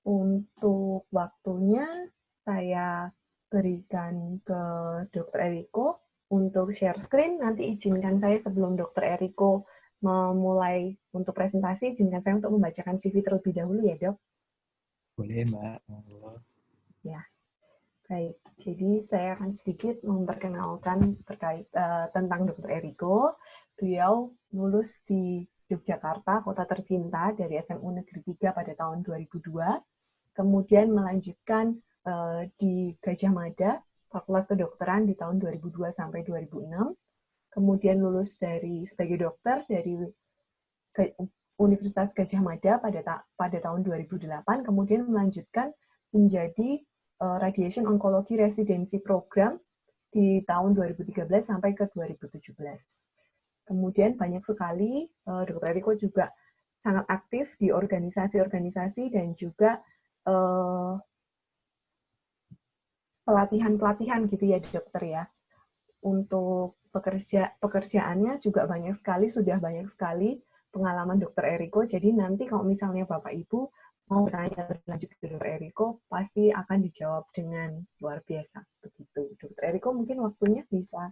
Untuk waktunya saya berikan ke Dr. Eriko untuk share screen. Nanti izinkan saya sebelum Dr. Eriko memulai untuk presentasi, izinkan saya untuk membacakan CV terlebih dahulu ya, Dok. Boleh, Mbak. Monggo. Ya, baik. Jadi saya akan sedikit memperkenalkan terkait tentang Dr. Eriko. Beliau lulus di Yogyakarta, kota tercinta, dari SMU Negeri 3 pada tahun 2002. Kemudian melanjutkan di Gajah Mada, Fakultas Kedokteran di tahun 2002 sampai 2006. Kemudian lulus sebagai dokter dari Universitas Gajah Mada pada tahun 2008. Kemudian melanjutkan menjadi Radiation Oncology Residency Program di tahun 2013 sampai ke 2017. Kemudian banyak sekali Dr. Eriko juga sangat aktif di organisasi-organisasi dan juga pelatihan-pelatihan gitu ya, Dokter ya. Untuk pekerjaannya juga sudah banyak sekali pengalaman Dr. Eriko. Jadi nanti kalau misalnya Bapak Ibu mau bertanya lanjut ke Dr. Eriko, pasti akan dijawab dengan luar biasa. Begitu. Dr. Eriko mungkin waktunya bisa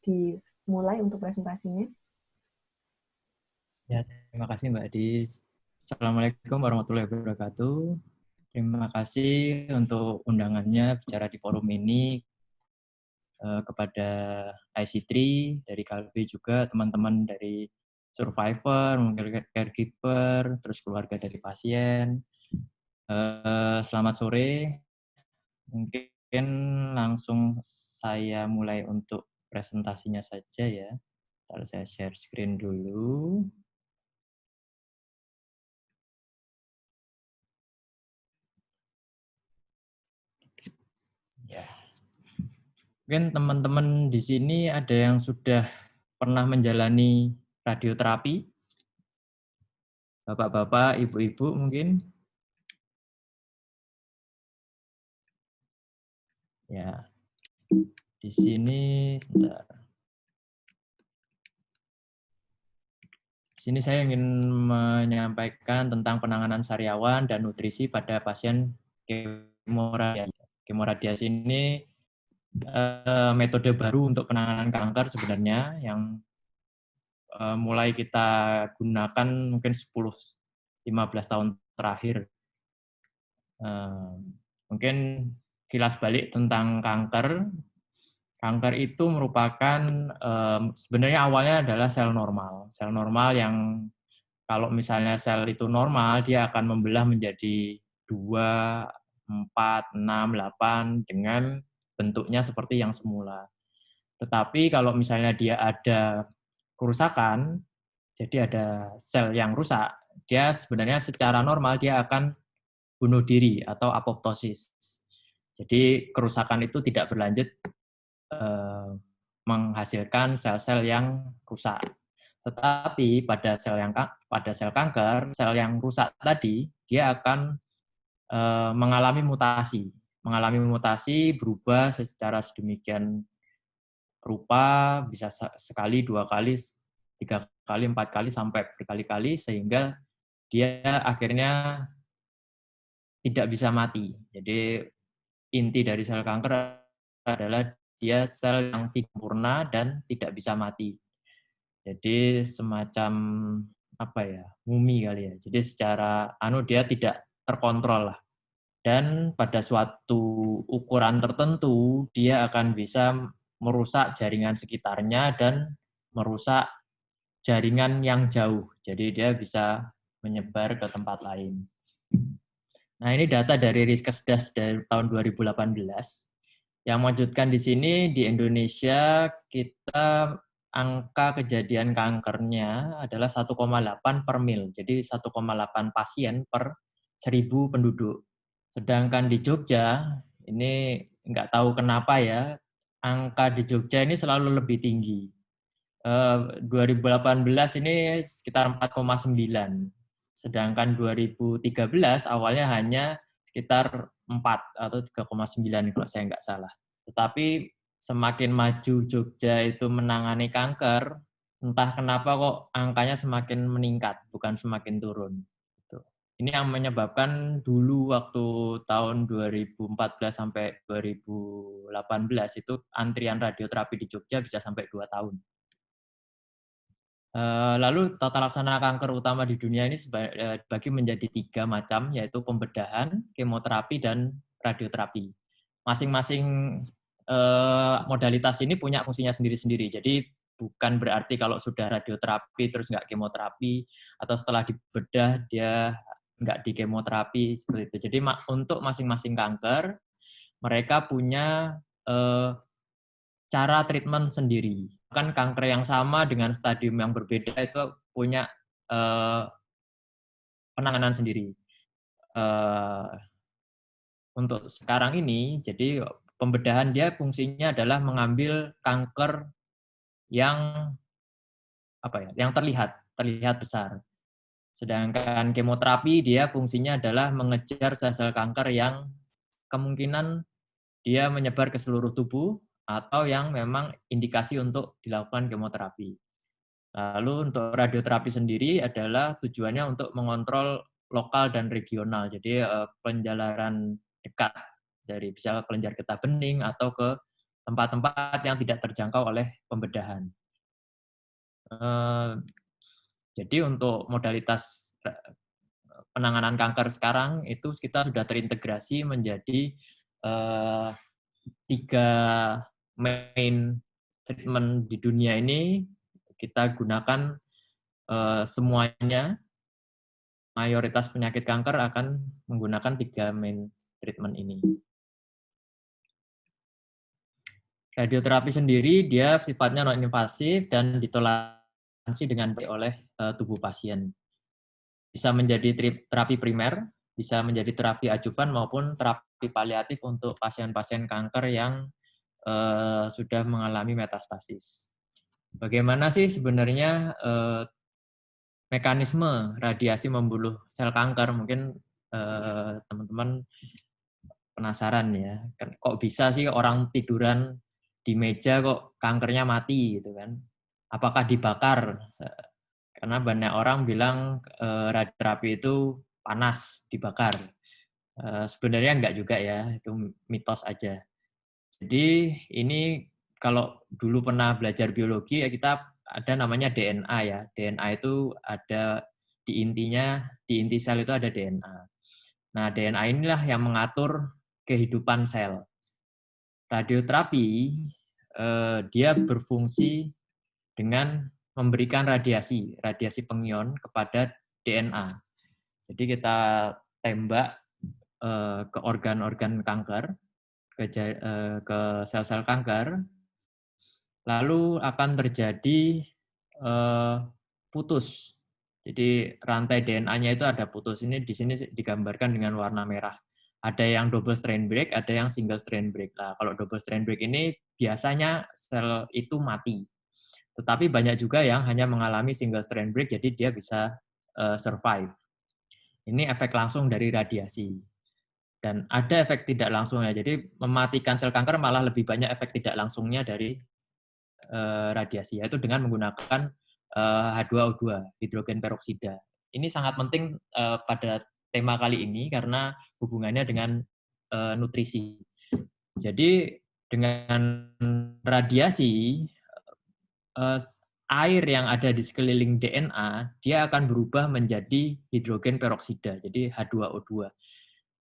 dimulai untuk presentasinya. Ya, terima kasih Mbak Adis. Assalamualaikum warahmatullahi wabarakatuh. Terima kasih untuk undangannya bicara di forum ini kepada IC3 dari Kalbe juga, teman-teman dari survivor, mungkin caregiver, terus keluarga dari pasien. Selamat sore. Mungkin langsung saya mulai untuk presentasinya saja ya. Ntar saya share screen dulu. Ya. Mungkin teman-teman di sini ada yang sudah pernah menjalani radioterapi? Bapak-bapak, ibu-ibu mungkin? Ya. Di sini, sebentar. Di sini saya ingin menyampaikan tentang penanganan sariawan dan nutrisi pada pasien kemoradiasi. Kemoradiasi ini metode baru untuk penanganan kanker sebenarnya yang mulai kita gunakan mungkin 10-15 tahun terakhir. Mungkin kilas balik tentang kanker. Kanker itu merupakan sebenarnya awalnya adalah sel normal. Sel normal yang kalau misalnya sel itu normal, dia akan membelah menjadi 2, 4, 6, 8 dengan bentuknya seperti yang semula. Tetapi kalau misalnya dia ada kerusakan, jadi ada sel yang rusak, dia sebenarnya secara normal dia akan bunuh diri atau apoptosis. Jadi kerusakan itu tidak berlanjut menghasilkan sel-sel yang rusak. Tetapi pada sel kanker, sel yang rusak tadi dia akan mengalami mutasi. Mengalami mutasi berubah secara sedemikian rupa, bisa sekali, 2 kali, 3 kali, 4 kali, sampai berkali-kali, sehingga dia akhirnya tidak bisa mati. Jadi inti dari sel kanker adalah dia sel yang tidak sempurna dan tidak bisa mati. Jadi semacam apa ya, mumi kali ya. Jadi secara dia tidak terkontrol lah. Dan pada suatu ukuran tertentu dia akan bisa merusak jaringan sekitarnya dan merusak jaringan yang jauh. Jadi dia bisa menyebar ke tempat lain. Nah, ini data dari Riskesdas dari tahun 2018. Yang mewujudkan di sini di Indonesia kita angka kejadian kankernya adalah 1,8 per mil. Jadi 1,8 pasien per 1.000 penduduk. Sedangkan di Jogja, ini nggak tahu kenapa ya, angka di Jogja ini selalu lebih tinggi. 2018 ini sekitar 4,9. Sedangkan 2013 awalnya hanya sekitar 4 atau 3,9 kalau saya nggak salah. Tetapi semakin maju Jogja itu menangani kanker, entah kenapa kok angkanya semakin meningkat, bukan semakin turun. Ini yang menyebabkan dulu waktu tahun 2014 sampai 2018 itu antrian radioterapi di Jogja bisa sampai 2 tahun. Lalu tata laksana kanker utama di dunia ini dibagi menjadi 3 macam, yaitu pembedahan, kemoterapi, dan radioterapi. Masing-masing modalitas ini punya fungsinya sendiri-sendiri. Jadi bukan berarti kalau sudah radioterapi terus nggak kemoterapi, atau setelah dibedah dia nggak di kemoterapi, seperti itu. Jadi untuk masing-masing kanker, mereka punya cara treatment sendiri. Kan kanker yang sama dengan stadium yang berbeda itu punya penanganan sendiri. Untuk sekarang ini, jadi pembedahan dia fungsinya adalah mengambil kanker yang yang terlihat besar. Sedangkan kemoterapi dia fungsinya adalah mengejar sel-sel kanker yang kemungkinan dia menyebar ke seluruh tubuh atau yang memang indikasi untuk dilakukan kemoterapi. Lalu untuk radioterapi sendiri adalah tujuannya untuk mengontrol lokal dan regional. Jadi penjalaran dekat dari bisa kelenjar getah bening atau ke tempat-tempat yang tidak terjangkau oleh pembedahan. Jadi untuk modalitas penanganan kanker sekarang itu kita sudah terintegrasi menjadi 3 main treatment di dunia ini. Kita gunakan semuanya. Mayoritas penyakit kanker akan menggunakan 3 main treatment ini. Radioterapi sendiri dia sifatnya non-invasif dan ditoleransi dengan baik oleh tubuh pasien. Bisa menjadi terapi primer, bisa menjadi terapi adjuvan maupun terapi paliatif untuk pasien-pasien kanker yang sudah mengalami metastasis. Bagaimana sih sebenarnya mekanisme radiasi membunuh sel kanker? Mungkin teman-teman penasaran ya, kok bisa sih orang tiduran di meja kok kankernya mati gitu kan? Apakah dibakar? Karena banyak orang bilang radioterapi itu panas, dibakar. Sebenarnya enggak juga ya, itu mitos aja. Jadi ini kalau dulu pernah belajar biologi ya kita ada namanya DNA ya. DNA itu ada di inti sel itu ada DNA. Nah, DNA inilah yang mengatur kehidupan sel. Radioterapi dia berfungsi dengan memberikan radiasi pengion kepada DNA. Jadi kita tembak ke organ-organ kanker, ke sel-sel kanker, lalu akan terjadi putus. Jadi rantai DNA-nya itu ada putus. Ini di sini digambarkan dengan warna merah. Ada yang double strand break, ada yang single strand break. Nah, kalau double strand break ini biasanya sel itu mati. Tetapi banyak juga yang hanya mengalami single strand break, jadi dia bisa survive. Ini efek langsung dari radiasi. Dan ada efek tidak langsungnya. Jadi mematikan sel kanker malah lebih banyak efek tidak langsungnya dari radiasi, yaitu dengan menggunakan H2O2, hidrogen peroksida. Ini sangat penting pada tema kali ini karena hubungannya dengan nutrisi. Jadi dengan radiasi, air yang ada di sekeliling DNA, dia akan berubah menjadi hidrogen peroksida, jadi H2O2.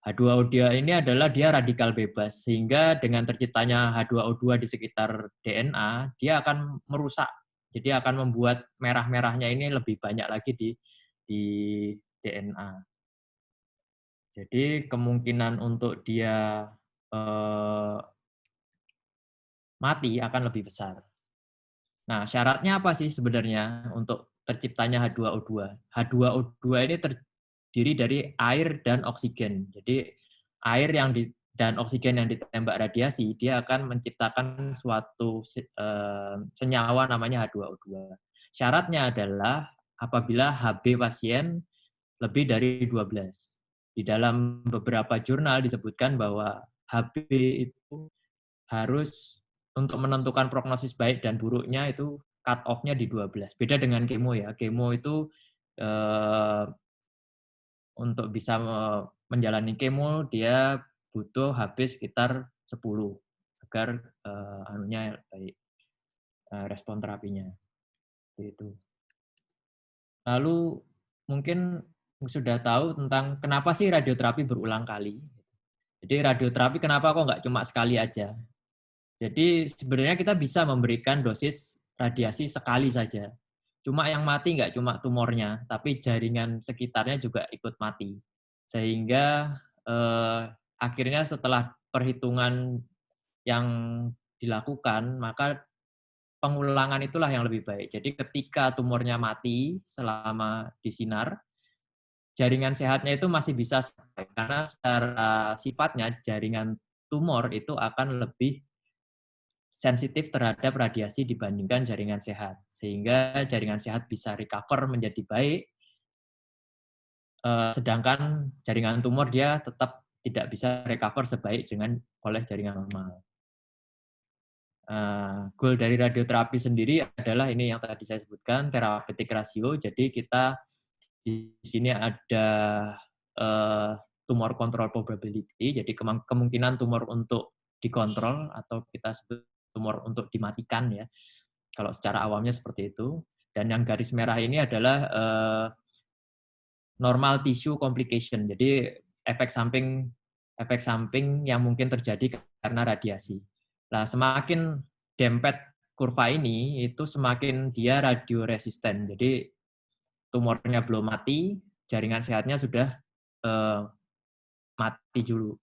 H2O2 ini adalah dia radikal bebas, sehingga dengan terciptanya H2O2 di sekitar DNA, dia akan merusak. Jadi akan membuat merah-merahnya ini lebih banyak lagi di DNA. Jadi kemungkinan untuk dia mati akan lebih besar. Nah, syaratnya apa sih sebenarnya untuk terciptanya H2O2? H2O2 ini terdiri dari air dan oksigen. Jadi air dan oksigen yang ditembak radiasi, dia akan menciptakan suatu senyawa namanya H2O2. Syaratnya adalah apabila Hb pasien lebih dari 12. Di dalam beberapa jurnal disebutkan bahwa Hb itu harus untuk menentukan prognosis baik dan buruknya itu cut off-nya di 12. Beda dengan kemo ya. Kemo itu untuk bisa menjalani kemo dia butuh habis sekitar 10 agar anunya baik, respon terapinya. Itu. Lalu mungkin sudah tahu tentang kenapa sih radioterapi berulang kali. Jadi radioterapi kenapa kok nggak cuma sekali aja. Jadi sebenarnya kita bisa memberikan dosis radiasi sekali saja. Cuma yang mati nggak cuma tumornya, tapi jaringan sekitarnya juga ikut mati. Sehingga akhirnya setelah perhitungan yang dilakukan, maka pengulangan itulah yang lebih baik. Jadi ketika tumornya mati selama disinar, jaringan sehatnya itu masih bisa survive. Karena secara sifatnya jaringan tumor itu akan lebih sensitif terhadap radiasi dibandingkan jaringan sehat. Sehingga jaringan sehat bisa recover menjadi baik, sedangkan jaringan tumor dia tetap tidak bisa recover sebaik dengan oleh jaringan normal. Goal dari radioterapi sendiri adalah ini yang tadi saya sebutkan, therapeutic ratio. Jadi kita di sini ada tumor control probability, jadi kemungkinan tumor untuk dikontrol atau kita sebut tumor untuk dimatikan ya. Kalau secara awamnya seperti itu. Dan yang garis merah ini adalah normal tissue complication. Jadi efek samping yang mungkin terjadi karena radiasi. Nah, semakin dempet kurva ini, itu semakin dia radioresisten. Jadi tumornya belum mati, jaringan sehatnya sudah mati dulu.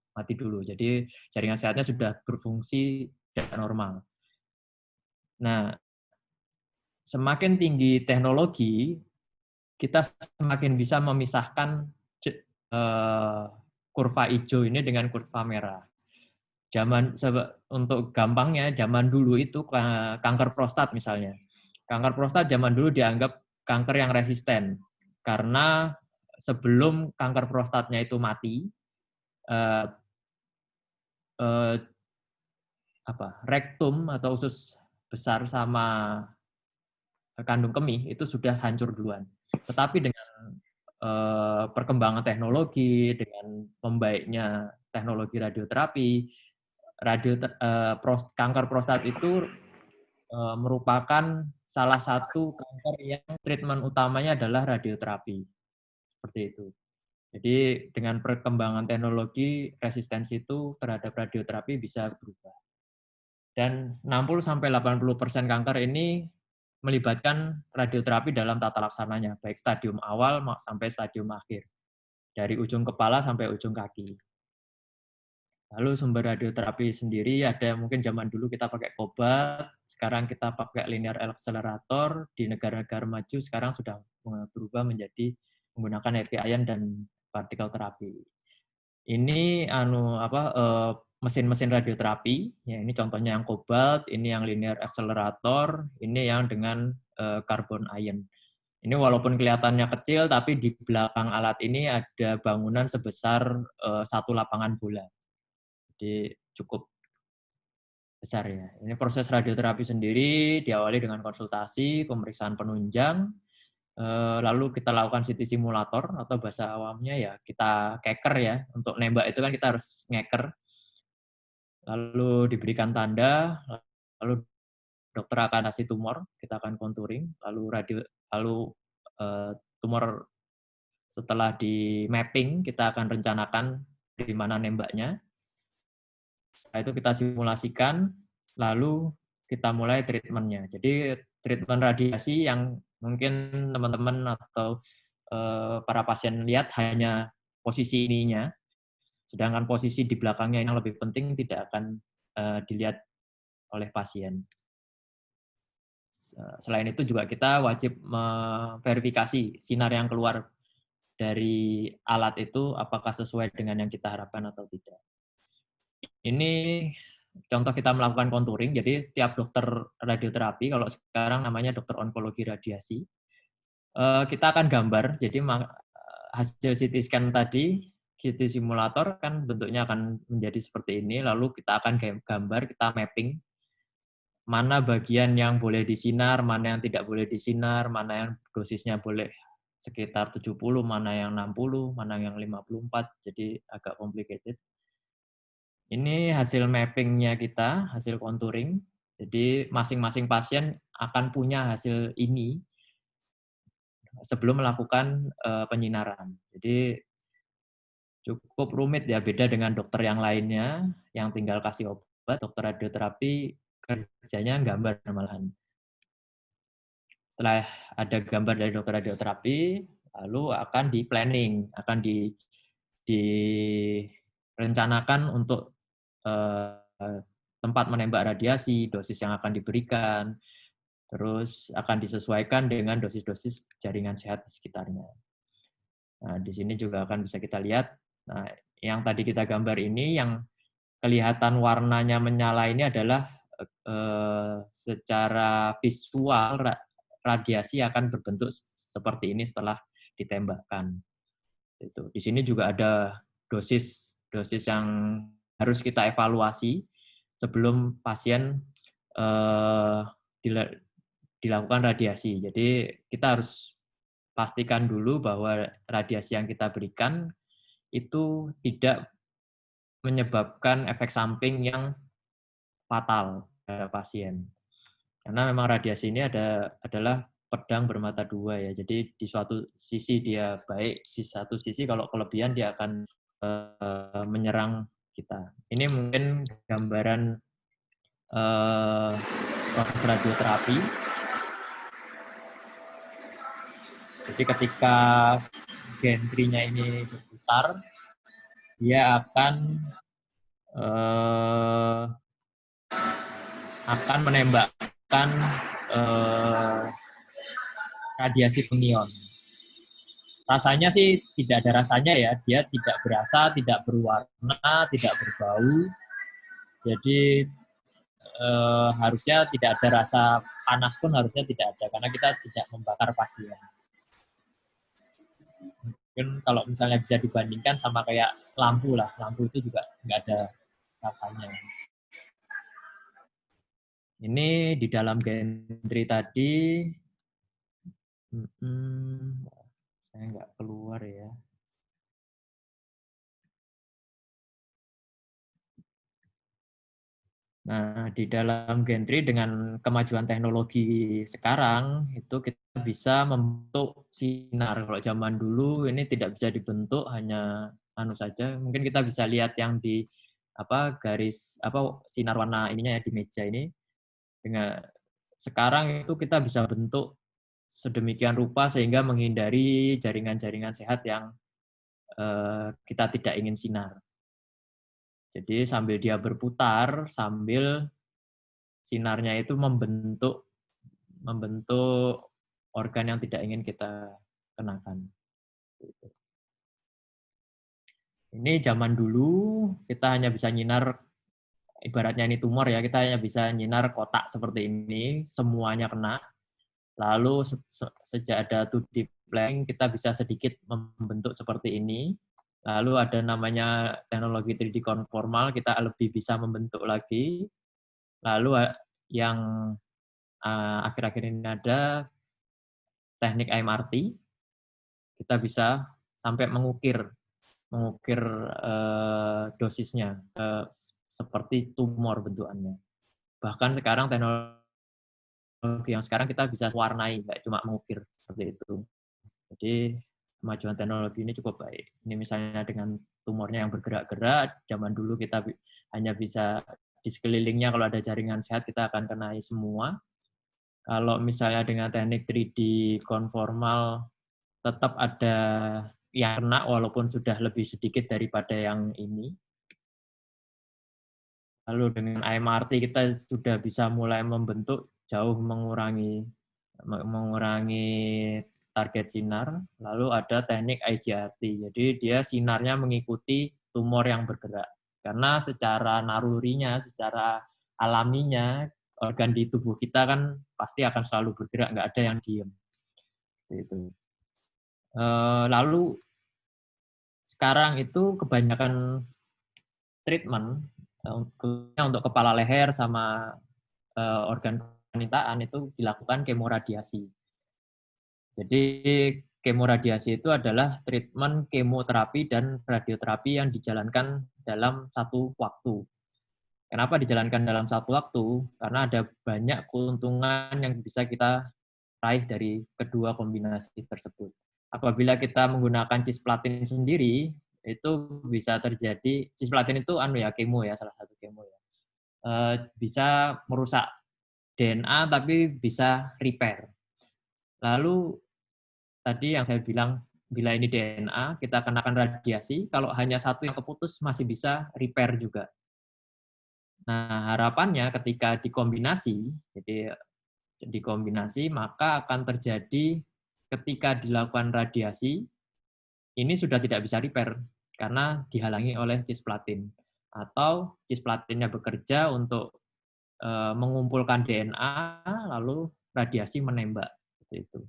Jadi jaringan sehatnya sudah berfungsi tidak normal. Nah, semakin tinggi teknologi, kita semakin bisa memisahkan kurva hijau ini dengan kurva merah. Untuk gampangnya, zaman dulu itu kanker prostat misalnya. Kanker prostat zaman dulu dianggap kanker yang resisten. Karena sebelum kanker prostatnya itu mati, rektum atau usus besar sama kandung kemih itu sudah hancur duluan. Tetapi dengan perkembangan teknologi, dengan membaiknya teknologi radioterapi, kanker prostat itu merupakan salah satu kanker yang treatment utamanya adalah radioterapi. Seperti itu. Jadi dengan perkembangan teknologi, resistensi itu terhadap radioterapi bisa berubah. Dan 60-80% kanker ini melibatkan radioterapi dalam tata laksananya, baik stadium awal sampai stadium akhir, dari ujung kepala sampai ujung kaki. Lalu sumber radioterapi sendiri ada mungkin zaman dulu kita pakai kobalt, sekarang kita pakai linear accelerator, di negara-negara maju sekarang sudah berubah menjadi menggunakan heavy ion dan partikel terapi. Ini mesin-mesin radioterapi, ya ini contohnya yang kobalt, ini yang linear accelerator, ini yang dengan carbon ion. Ini walaupun kelihatannya kecil, tapi di belakang alat ini ada bangunan sebesar satu lapangan bola. Jadi cukup besar ya. Ini proses radioterapi sendiri diawali dengan konsultasi, pemeriksaan penunjang, lalu kita lakukan CT simulator atau bahasa awamnya ya kita keker ya. Untuk nembak itu kan kita harus ngeker. Lalu diberikan tanda, lalu dokter akan kasih tumor, kita akan contouring, lalu tumor setelah di mapping kita akan rencanakan di mana nembaknya. Setelah itu kita simulasikan, lalu kita mulai treatment-nya. Jadi treatment radiasi yang mungkin teman-teman atau para pasien lihat hanya posisi ininya, sedangkan posisi di belakangnya yang lebih penting tidak akan dilihat oleh pasien. Selain itu juga kita wajib memverifikasi sinar yang keluar dari alat itu apakah sesuai dengan yang kita harapkan atau tidak. Ini contoh kita melakukan contouring, jadi setiap dokter radioterapi, kalau sekarang namanya dokter onkologi radiasi, kita akan gambar, jadi hasil CT scan tadi, CT simulator kan bentuknya akan menjadi seperti ini, lalu kita akan gambar, kita mapping, mana bagian yang boleh disinar, mana yang tidak boleh disinar, mana yang dosisnya boleh sekitar 70, mana yang 60, mana yang 54, jadi agak complicated. Ini hasil mapping-nya kita, hasil contouring. Jadi masing-masing pasien akan punya hasil ini sebelum melakukan penyinaran. Jadi cukup rumit ya, beda dengan dokter yang lainnya yang tinggal kasih obat. Dokter radioterapi kerjanya gambar malahan. Setelah ada gambar dari dokter radioterapi, lalu akan di planning, akan direncanakan untuk tempat menembak radiasi, dosis yang akan diberikan, terus akan disesuaikan dengan dosis-dosis jaringan sehat di sekitarnya. Nah, di sini juga akan bisa kita lihat, nah, yang tadi kita gambar ini, yang kelihatan warnanya menyala ini adalah secara visual radiasi akan berbentuk seperti ini setelah ditembakkan. Itu. Di sini juga ada dosis yang harus kita evaluasi sebelum pasien dilakukan radiasi. Jadi kita harus pastikan dulu bahwa radiasi yang kita berikan itu tidak menyebabkan efek samping yang fatal pada pasien. Karena memang radiasi ini adalah pedang bermata dua ya. Jadi di suatu sisi dia baik, di satu sisi kalau kelebihan dia akan menyerang kita. Ini mungkin gambaran proses radioterapi. Jadi ketika gantry-nya ini berputar, dia akan menembakkan radiasi pengion. Rasanya sih tidak ada rasanya ya, dia tidak berasa, tidak berwarna, tidak berbau. Jadi harusnya tidak ada rasa panas pun harusnya tidak ada, karena kita tidak membakar pasien. Mungkin kalau misalnya bisa dibandingkan sama kayak lampu lah, lampu itu juga nggak ada rasanya. Ini di dalam gantry tadi, saya nggak keluar ya. Nah, di dalam gantry dengan kemajuan teknologi sekarang, itu kita bisa membentuk sinar. Kalau zaman dulu ini tidak bisa dibentuk, hanya saja. Mungkin kita bisa lihat yang di garis sinar warna ininya ya di meja ini. Dengan sekarang itu kita bisa bentuk sedemikian rupa sehingga menghindari jaringan-jaringan sehat yang kita tidak ingin sinar. Jadi sambil dia berputar, sambil sinarnya itu membentuk organ yang tidak ingin kita kenakan. Ini zaman dulu kita hanya bisa nyinar, ibaratnya ini tumor ya, kita hanya bisa nyinar kotak seperti ini, semuanya kena. Lalu sejak ada 2D planning, kita bisa sedikit membentuk seperti ini. Lalu ada namanya teknologi 3D konformal, kita lebih bisa membentuk lagi. Lalu yang akhir-akhir ini ada teknik MRT, kita bisa sampai mengukir dosisnya seperti tumor bentukannya. Bahkan sekarang teknologi yang sekarang kita bisa warnai, nggak cuma mengukir seperti itu. Jadi kemajuan teknologi ini cukup baik. Ini misalnya dengan tumornya yang bergerak-gerak, zaman dulu kita hanya bisa di sekelilingnya kalau ada jaringan sehat kita akan kenai semua. Kalau misalnya dengan teknik 3D konformal tetap ada yang kena walaupun sudah lebih sedikit daripada yang ini. Lalu dengan MRT kita sudah bisa mulai membentuk, jauh mengurangi target sinar. Lalu ada teknik IGRT, jadi dia sinarnya mengikuti tumor yang bergerak. Karena secara nalurinya, secara alaminya, organ di tubuh kita kan pasti akan selalu bergerak, nggak ada yang diem. Gitu. Lalu sekarang itu kebanyakan treatment untuk kepala leher sama organ kewanitaan itu dilakukan kemoradiasi. Jadi kemoradiasi itu adalah treatment kemoterapi dan radioterapi yang dijalankan dalam satu waktu. Kenapa dijalankan dalam satu waktu? Karena ada banyak keuntungan yang bisa kita raih dari kedua kombinasi tersebut. Apabila kita menggunakan cisplatin sendiri, itu bisa terjadi, cisplatin itu kemo ya, salah satu kemo ya. Bisa merusak DNA tapi bisa repair. Lalu tadi yang saya bilang, bila ini DNA, kita kenakan radiasi, kalau hanya satu yang keputus masih bisa repair juga. Nah, harapannya ketika dikombinasi, jadi dikombinasi, maka akan terjadi ketika dilakukan radiasi, ini sudah tidak bisa repair karena dihalangi oleh cisplatin. Atau cisplatinnya bekerja untuk mengumpulkan DNA, lalu radiasi menembak. Seperti itu.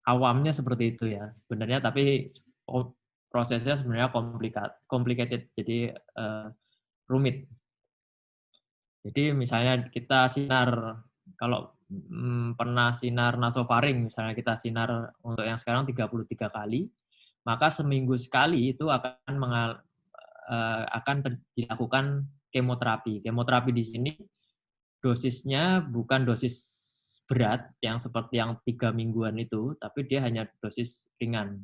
Awamnya seperti itu ya sebenarnya, tapi prosesnya sebenarnya complicated, jadi rumit. Jadi misalnya kita sinar, kalau pernah sinar nasofaring, misalnya kita sinar untuk yang sekarang 33 kali, maka seminggu sekali itu akan dilakukan kemoterapi. Kemoterapi di sini dosisnya bukan dosis berat yang seperti yang 3 mingguan itu, tapi dia hanya dosis ringan.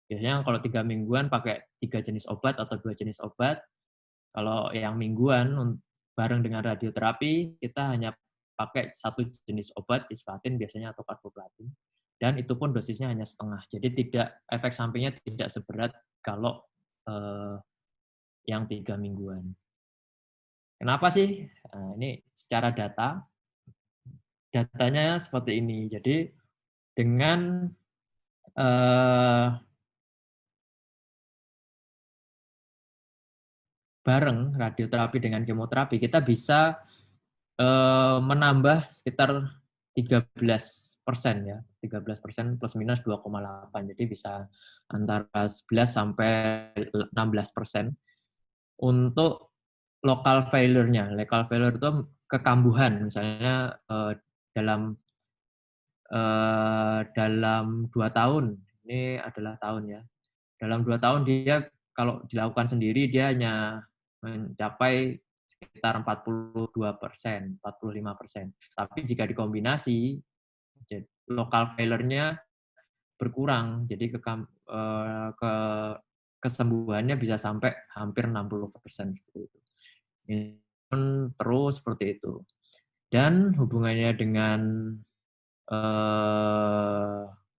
Biasanya kalau 3 mingguan pakai 3 jenis obat atau 2 jenis obat. Kalau yang mingguan bareng dengan radioterapi, kita hanya pakai 1 jenis obat, cisplatin biasanya atau carboplatin. Dan itu pun dosisnya hanya setengah. Jadi efek sampingnya tidak seberat kalau yang 3 mingguan. Kenapa sih? Nah, ini secara datanya seperti ini. Jadi dengan bareng radioterapi dengan kemoterapi, kita bisa menambah sekitar 13% ya, 13% plus minus 2,8. Jadi bisa antara 11 sampai 16% untuk local failure-nya. Local failure itu kekambuhan, misalnya dalam 2 tahun, ini adalah tahun ya, dalam 2 tahun dia kalau dilakukan sendiri dia hanya mencapai sekitar 42%, 45%. Tapi jika dikombinasi, lokal failure-nya berkurang, jadi kesembuhannya bisa sampai hampir 60% seperti itu. Ini pun terus seperti itu. Dan hubungannya dengan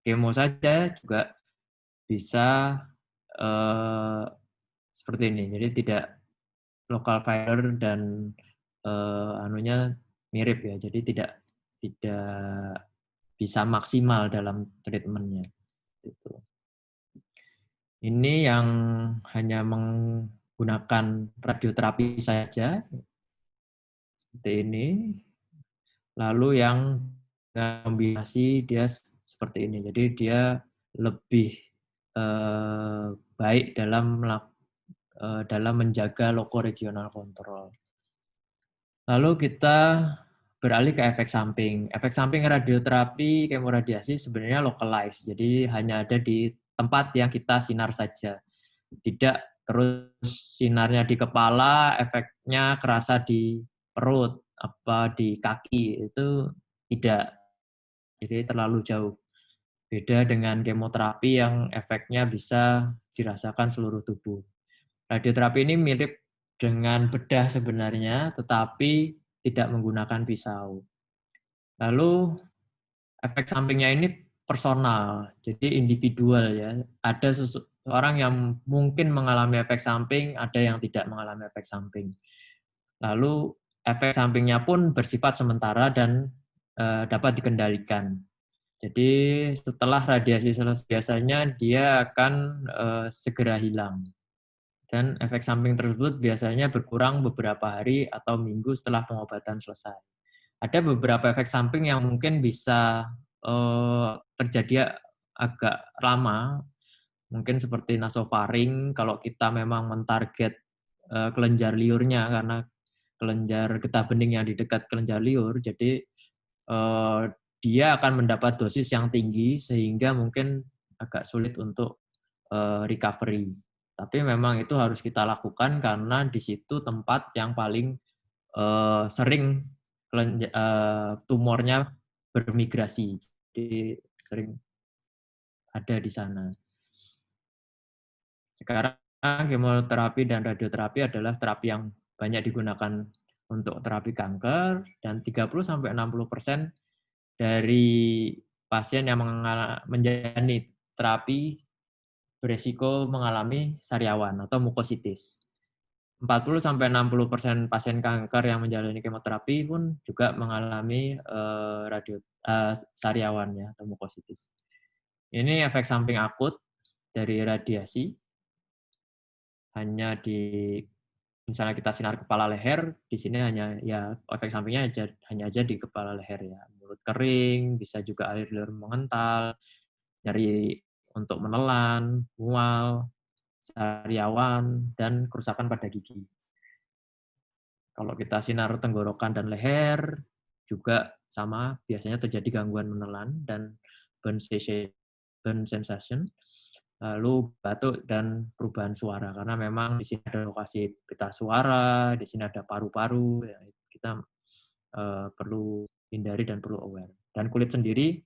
kemo saja juga bisa seperti ini. Jadi tidak local failure dan anunya mirip ya. Jadi tidak bisa maksimal dalam treatment-nya. Gitu. Ini yang hanya menggunakan radioterapi saja, seperti ini. Lalu yang kombinasi dia seperti ini. Jadi dia lebih baik dalam menjaga lokoregional control. Lalu kita beralih ke efek samping. Efek samping radioterapi kemoradiasi sebenarnya localized, jadi hanya ada di tempat yang kita sinar saja. Tidak terus sinarnya di kepala, efeknya kerasa di perut, apa di kaki, itu tidak. Jadi terlalu jauh. Beda dengan kemoterapi yang efeknya bisa dirasakan seluruh tubuh. Radioterapi ini mirip dengan bedah sebenarnya, tetapi tidak menggunakan pisau. Lalu efek sampingnya ini personal, jadi individual ya. Ada orang yang mungkin mengalami efek samping, ada yang tidak mengalami efek samping. Lalu efek sampingnya pun bersifat sementara dan dapat dikendalikan. Jadi setelah radiasi selesai biasanya dia akan segera hilang. Dan efek samping tersebut biasanya berkurang beberapa hari atau minggu setelah pengobatan selesai. Ada beberapa efek samping yang mungkin bisa terjadi agak lama, mungkin seperti nasofaring kalau kita memang mentarget kelenjar liurnya, karena kelenjar getah bening yang di dekat kelenjar liur, jadi dia akan mendapat dosis yang tinggi sehingga mungkin agak sulit untuk recovery. Tapi memang itu harus kita lakukan karena di situ tempat yang paling sering tumornya bermigrasi. Jadi sering ada di sana. Sekarang kemoterapi dan radioterapi adalah terapi yang banyak digunakan untuk terapi kanker, dan 30-60% dari pasien yang menjalani terapi beresiko mengalami sariawan atau mukositis. 40-60% pasien kanker yang menjalani kemoterapi pun juga mengalami sariawan ya, atau mukositis. Ini efek samping akut dari radiasi. Hanya misalnya kita sinar kepala leher, di sini hanya ya efek sampingnya hanya aja di kepala leher ya. Mulut kering, bisa juga air liur mengental, nyeri untuk menelan, mual, sariawan, dan kerusakan pada gigi. Kalau kita sinar tenggorokan dan leher, juga sama, biasanya terjadi gangguan menelan dan burn sensation, lalu batuk dan perubahan suara. Karena memang di sini ada lokasi pita suara, di sini ada paru-paru, ya, kita perlu hindari dan perlu aware. Dan kulit sendiri,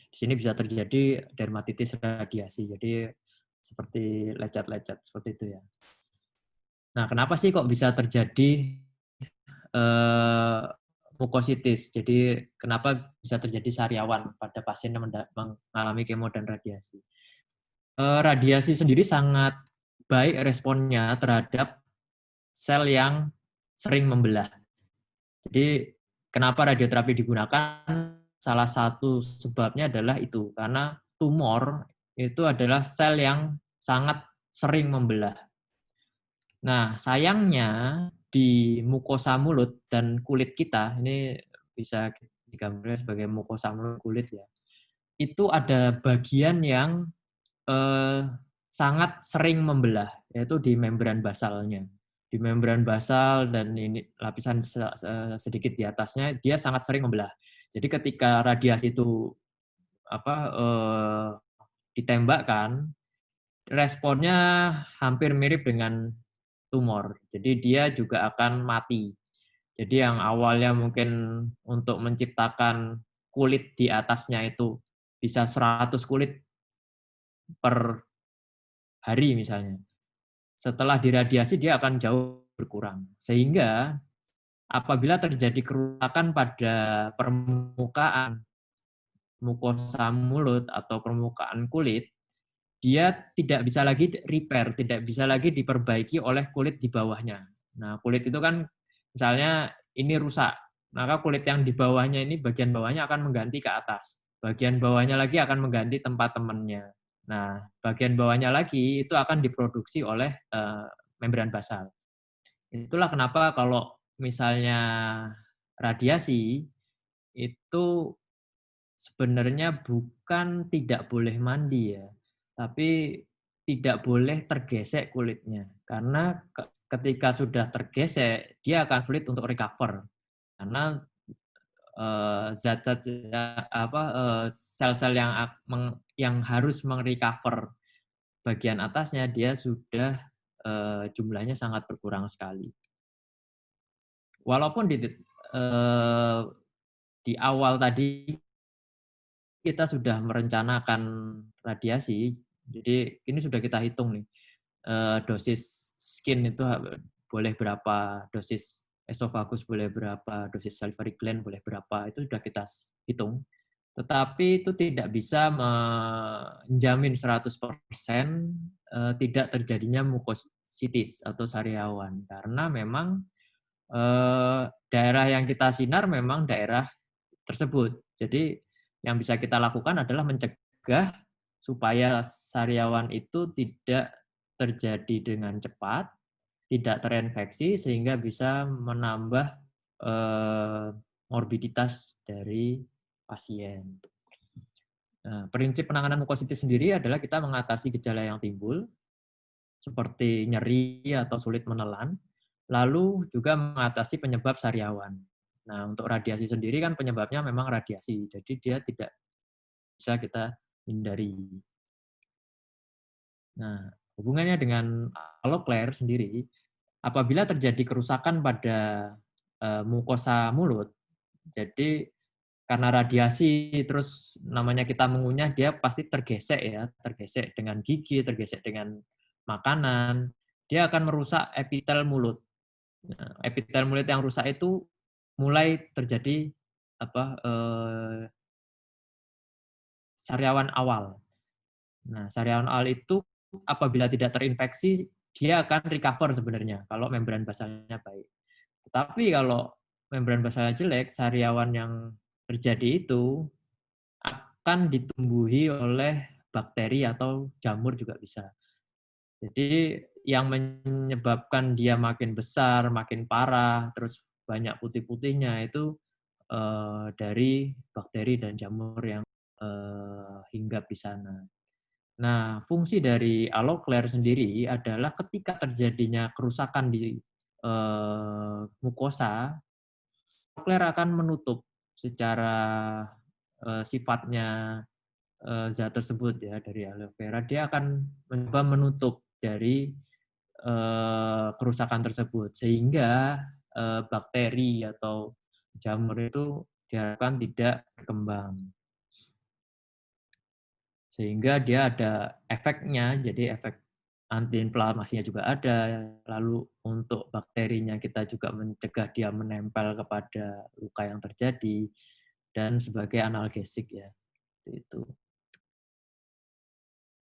di sini bisa terjadi dermatitis radiasi, jadi seperti lecet-lecet, seperti itu ya. Nah, kenapa sih kok bisa terjadi mukositis? Jadi kenapa bisa terjadi sariawan pada pasien yang mengalami kemo dan radiasi? Radiasi sendiri sangat baik responnya terhadap sel yang sering membelah. Jadi kenapa radioterapi digunakan? Salah satu sebabnya adalah itu, karena tumor itu adalah sel yang sangat sering membelah. Nah, sayangnya di mukosa mulut dan kulit kita, ini bisa digambarkan sebagai mukosa mulut kulit ya, itu ada bagian yang sangat sering membelah, yaitu di membran basalnya. Di membran basal dan ini lapisan sedikit di atasnya, dia sangat sering membelah. Jadi ketika radiasi itu ditembakkan, responnya hampir mirip dengan tumor. Jadi dia juga akan mati. Jadi yang awalnya mungkin untuk menciptakan kulit di atasnya itu bisa 100 kulit per hari misalnya. Setelah diradiasi dia akan jauh berkurang. Sehingga apabila terjadi kerusakan pada permukaan mukosa mulut atau permukaan kulit, dia tidak bisa lagi repair, tidak bisa lagi diperbaiki oleh kulit di bawahnya. Nah, kulit itu kan misalnya ini rusak, maka kulit yang di bawahnya ini, bagian bawahnya akan mengganti ke atas. Bagian bawahnya lagi akan mengganti tempat temannya. Nah, bagian bawahnya lagi itu akan diproduksi oleh membran basal. Itulah kenapa kalau misalnya radiasi itu sebenarnya bukan tidak boleh mandi ya, tapi tidak boleh tergesek kulitnya. Karena ketika sudah tergesek, dia akan sulit untuk recover. Karena zat-zat sel-sel yang harus merecover bagian atasnya, dia sudah jumlahnya sangat berkurang sekali. Walaupun di awal tadi kita sudah merencanakan radiasi, jadi ini sudah kita hitung nih, dosis skin itu boleh berapa, dosis esofagus boleh berapa, dosis salivary gland boleh berapa, itu sudah kita hitung. Tetapi itu tidak bisa menjamin 100% tidak terjadinya mukositis atau sariawan, karena memang daerah yang kita sinar memang daerah tersebut. Jadi yang bisa kita lakukan adalah mencegah supaya sariawan itu tidak terjadi dengan cepat, tidak terinfeksi, sehingga bisa menambah morbiditas dari pasien. Nah, prinsip penanganan mukositis sendiri adalah kita mengatasi gejala yang timbul, seperti nyeri atau sulit menelan, lalu juga mengatasi penyebab sariawan. Nah, untuk radiasi sendiri kan penyebabnya memang radiasi, jadi dia tidak bisa kita hindari. Nah, hubungannya dengan alloklair sendiri, apabila terjadi kerusakan pada mukosa mulut, jadi karena radiasi terus namanya kita mengunyah, dia pasti tergesek ya, tergesek dengan gigi, tergesek dengan makanan, dia akan merusak epitel mulut. Nah, epitel mulut yang rusak itu mulai terjadi apa, sariawan awal. Nah, sariawan awal itu apabila tidak terinfeksi, dia akan recover sebenarnya kalau membran basalnya baik. Tetapi kalau membran basalnya jelek, sariawan yang terjadi itu akan ditumbuhi oleh bakteri atau jamur juga bisa. Jadi yang menyebabkan dia makin besar, makin parah, terus banyak putih-putihnya itu dari bakteri dan jamur yang hinggap di sana. Nah, fungsi dari alloklair sendiri adalah ketika terjadinya kerusakan di mukosa, alloklair akan menutup secara sifatnya zat tersebut ya dari aloe vera, dia akan mencoba menutup dari kerusakan tersebut sehingga bakteri atau jamur itu diharapkan tidak berkembang. Sehingga dia ada efeknya, jadi efek antiinflamasinya juga ada, lalu untuk bakterinya kita juga mencegah dia menempel kepada luka yang terjadi, dan sebagai analgesik ya, itu.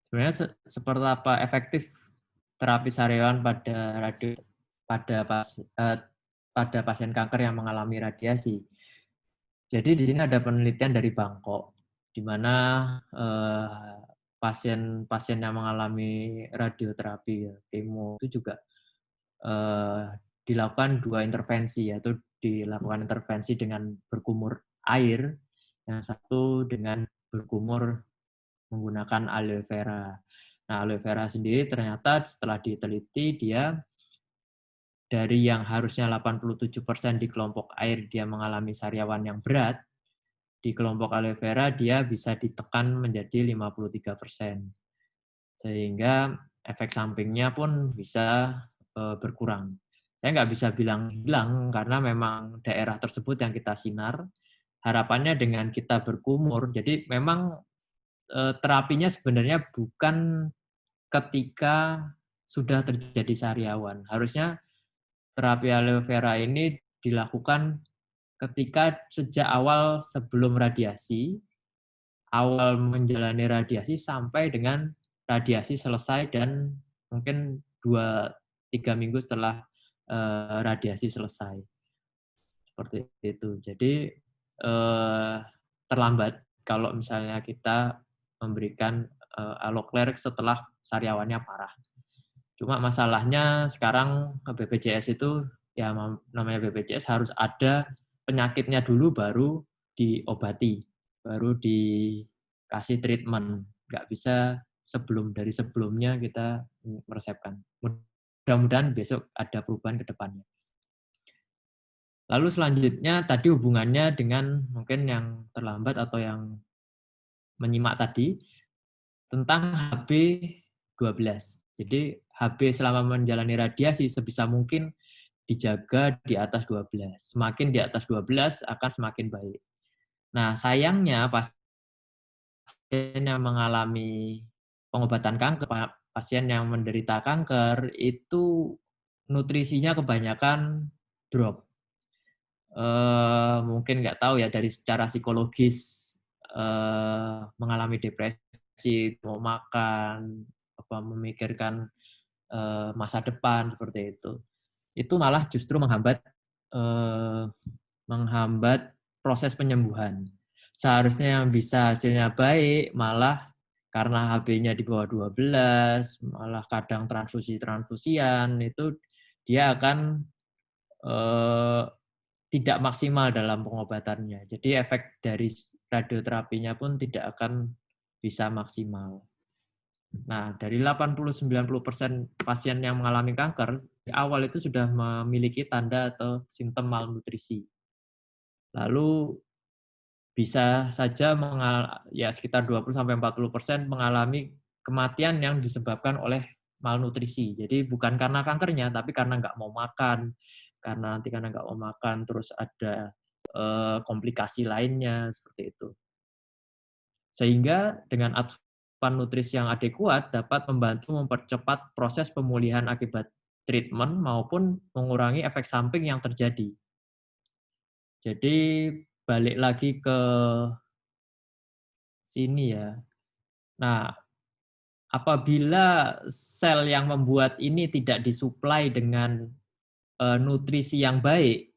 Sebenarnya seperti apa efektif terapi sariawan pada pasien kanker yang mengalami radiasi. Jadi di sini ada penelitian dari Bangkok, di mana pasien-pasien yang mengalami radioterapi ya, kemo itu juga dilakukan 2 intervensi, yaitu dilakukan intervensi dengan berkumur air, yang satu dengan berkumur menggunakan aloe vera. Nah, aloe vera sendiri ternyata setelah diteliti dia dari yang harusnya 87% di kelompok air dia mengalami sariawan yang berat, di kelompok aloe vera dia bisa ditekan menjadi 53%. Sehingga efek sampingnya pun bisa berkurang. Saya nggak bisa bilang hilang karena memang daerah tersebut yang kita sinar. Harapannya dengan kita berkumur, jadi memang terapinya sebenarnya bukan ketika sudah terjadi sariawan. Harusnya terapi aloe vera ini dilakukan ketika sejak awal sebelum radiasi, awal menjalani radiasi sampai dengan radiasi selesai dan mungkin 2-3 minggu setelah radiasi selesai. Seperti itu. Jadi terlambat kalau misalnya kita memberikan alloklair setelah sariawannya parah. Cuma masalahnya sekarang BPJS itu ya namanya BPJS harus ada penyakitnya dulu baru diobati, baru dikasih treatment. Nggak bisa dari sebelumnya kita meresepkan. Mudah-mudahan besok ada perubahan ke depannya. Lalu selanjutnya tadi hubungannya dengan mungkin yang terlambat atau yang menyimak tadi tentang HB12. Jadi HB selama menjalani radiasi sebisa mungkin dijaga di atas 12. Semakin di atas 12 akan semakin baik. Nah, sayangnya pasien yang mengalami pengobatan kanker, pasien yang menderita kanker itu nutrisinya kebanyakan drop. Mungkin nggak tahu ya dari secara psikologis mengalami depresi, mau makan, memikirkan masa depan seperti itu. Itu malah justru menghambat proses penyembuhan. Seharusnya yang bisa hasilnya baik, malah karena HB-nya di bawah 12, malah kadang transfusi-transfusian, itu dia akan tidak maksimal dalam pengobatannya. Jadi efek dari radioterapinya pun tidak akan bisa maksimal. Nah, dari 80-90% pasien yang mengalami kanker, di awal itu sudah memiliki tanda atau simptom malnutrisi. Lalu bisa saja sekitar 20-40% mengalami kematian yang disebabkan oleh malnutrisi. Jadi bukan karena kankernya, tapi karena nggak mau makan, karena nggak mau makan, terus ada komplikasi lainnya seperti itu. Sehingga dengan asupan nutrisi yang adekuat dapat membantu mempercepat proses pemulihan akibat treatment maupun mengurangi efek samping yang terjadi. Jadi balik lagi ke sini ya. Nah, apabila sel yang membuat ini tidak disuplai dengan nutrisi yang baik,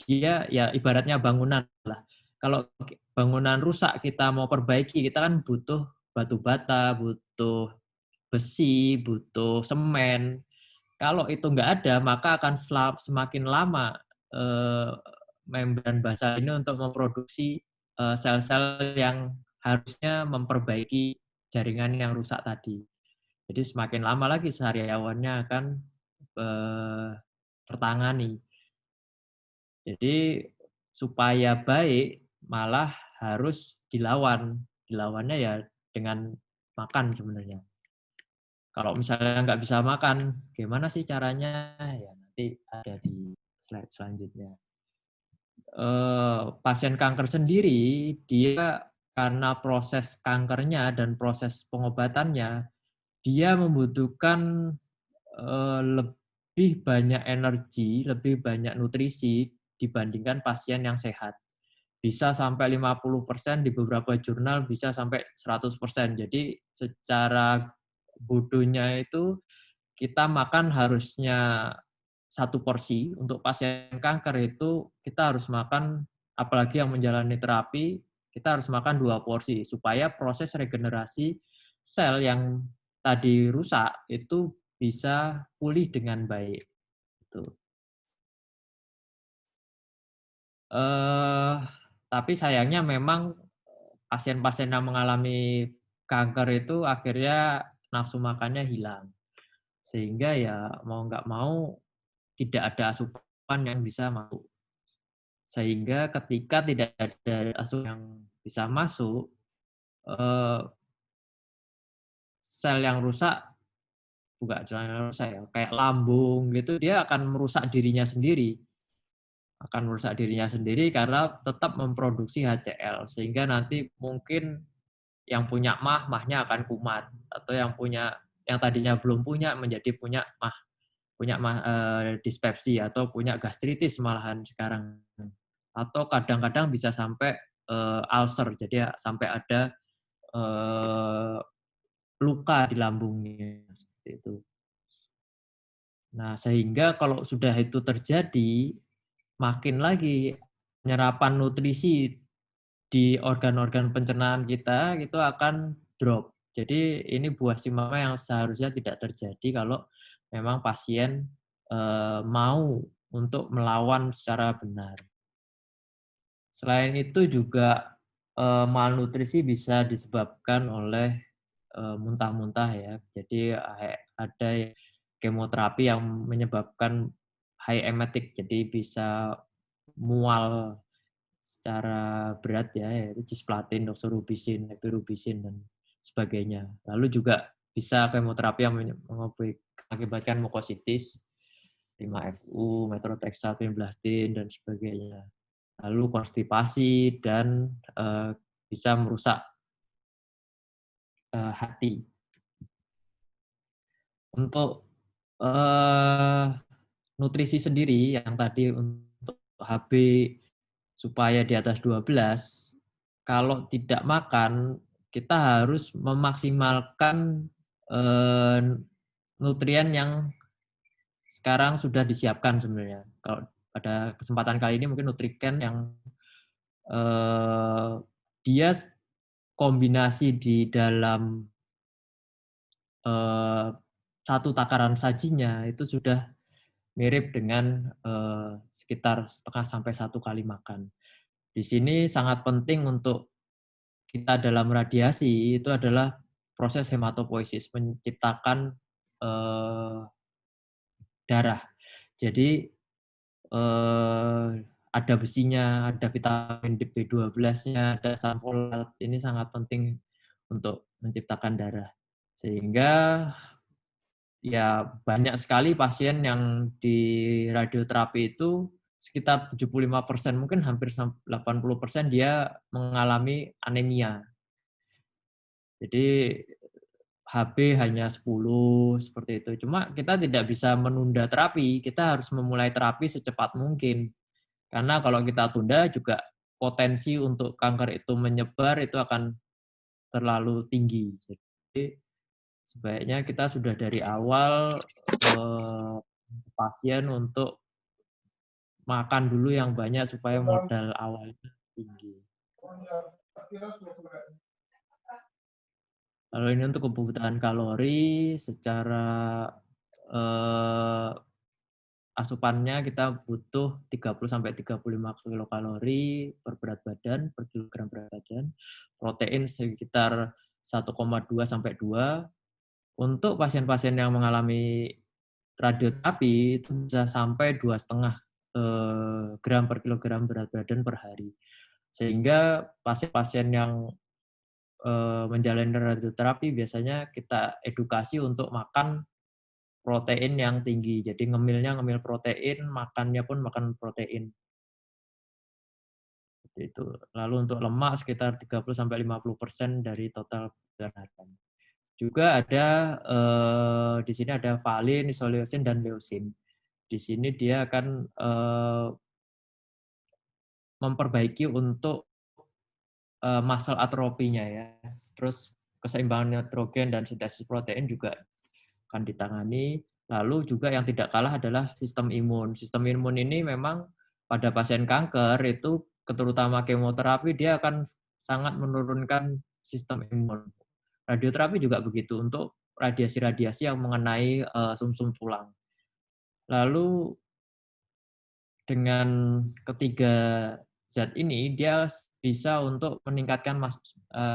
dia ya ibaratnya bangunan lah. Kalau bangunan rusak kita mau perbaiki, kita kan butuh batu bata, butuh besi, butuh semen. Kalau itu nggak ada, maka akan semakin lama eh, membran basal ini untuk memproduksi sel-sel yang harusnya memperbaiki jaringan yang rusak tadi. Jadi semakin lama lagi sariawannya akan tertangani. Jadi supaya baik malah harus dilawan. Dilawannya ya dengan makan sebenarnya. Kalau misalnya nggak bisa makan, gimana sih caranya? Ya nanti ada di slide selanjutnya. Pasien kanker sendiri, dia karena proses kankernya dan proses pengobatannya, dia membutuhkan lebih banyak energi, lebih banyak nutrisi dibandingkan pasien yang sehat. Bisa sampai 50%, di beberapa jurnal bisa sampai 100%. Jadi secara bodohnya itu kita makan harusnya satu porsi, untuk pasien kanker itu kita harus makan, apalagi yang menjalani terapi, kita harus makan 2 porsi supaya proses regenerasi sel yang tadi rusak itu bisa pulih dengan baik, gitu. Eh, tapi sayangnya memang pasien-pasien yang mengalami kanker itu akhirnya nafsu makannya hilang. Sehingga ya mau nggak mau tidak ada asupan yang bisa masuk. Sehingga ketika tidak ada asupan yang bisa masuk, eh, sel yang rusak, bukan sel yang rusak ya, kayak lambung gitu, dia akan merusak dirinya sendiri. Akan merusak dirinya sendiri karena tetap memproduksi HCl. Sehingga nanti mungkin yang punya mahnya akan kumat. Atau yang tadinya belum punya menjadi punya dispepsi atau punya gastritis malahan sekarang. Atau kadang-kadang bisa sampai ulcer, jadi ya sampai ada luka di lambungnya seperti itu. Nah, sehingga kalau sudah itu terjadi, makin lagi penyerapan nutrisi di organ-organ pencernaan kita itu akan drop. Jadi ini buah si mama yang seharusnya tidak terjadi kalau memang pasien mau untuk melawan secara benar. Selain itu juga malnutrisi bisa disebabkan oleh muntah-muntah ya. Jadi ada kemoterapi yang menyebabkan high emetic, jadi bisa mual secara berat ya, yaitu cisplatin, doxorubicin, epirubisin dan sebagainya. Lalu juga bisa kemoterapi yang mengakibatkan mukositis, 5-FU, methotrexate, vinblastine dan sebagainya. Lalu konstipasi dan bisa merusak hati. Untuk nutrisi sendiri yang tadi untuk HB supaya di atas 12, kalau tidak makan kita harus memaksimalkan nutrien yang sekarang sudah disiapkan sebenarnya. Kalau pada kesempatan kali ini mungkin Nutriken yang dia kombinasi di dalam satu takaran sajinya itu sudah mirip dengan sekitar setengah sampai 1 kali makan. Di sini sangat penting untuk kita dalam radiasi itu adalah proses hematopoiesis, menciptakan darah. Jadi ada besinya, ada vitamin B12-nya, ada asam folat. Ini sangat penting untuk menciptakan darah. Sehingga ya banyak sekali pasien yang di radioterapi itu sekitar 75%, mungkin hampir 80% dia mengalami anemia. Jadi HB hanya 10 seperti itu. Cuma kita tidak bisa menunda terapi, kita harus memulai terapi secepat mungkin. Karena kalau kita tunda juga potensi untuk kanker itu menyebar itu akan terlalu tinggi. Jadi sebaiknya kita sudah dari awal pasien untuk makan dulu yang banyak supaya modal awalnya tinggi. Kalau ini untuk kebutuhan kalori secara eh, asupannya kita butuh 30-35 kilokalori per berat badan, per kilogram berat badan. Protein sekitar 1,2-2. Untuk pasien-pasien yang mengalami radioterapi itu bisa sampai 2,5 gram per kilogram berat badan per hari. Sehingga pasien-pasien yang menjalani radioterapi biasanya kita edukasi untuk makan protein yang tinggi. Jadi ngemilnya ngemil protein, makannya pun makan protein. Seperti itu. Lalu untuk lemak sekitar 30-50% dari total kebutuhan harian. Juga ada di sini ada valin, isoleucin, dan leucin. Di sini dia akan memperbaiki untuk muscle atrofinya ya. Terus keseimbangan nitrogen dan sintesis protein juga akan ditangani. Lalu juga yang tidak kalah adalah sistem imun. Sistem imun ini memang pada pasien kanker itu terutama kemoterapi dia akan sangat menurunkan sistem imun. Radioterapi juga begitu untuk radiasi-radiasi yang mengenai sumsum tulang. Lalu dengan ketiga zat ini dia bisa untuk meningkatkan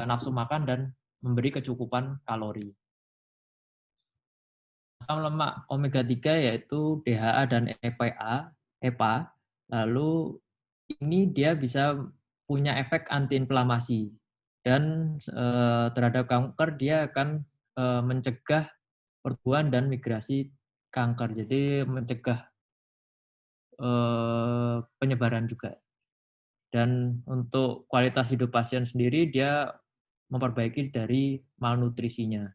nafsu makan dan memberi kecukupan kalori. Asam lemak omega 3 yaitu DHA dan EPA. Lalu ini dia bisa punya efek antiinflamasi dan terhadap kanker dia akan mencegah pertumbuhan dan migrasi kanker. Jadi mencegah penyebaran juga. Dan untuk kualitas hidup pasien sendiri dia memperbaiki dari malnutrisinya.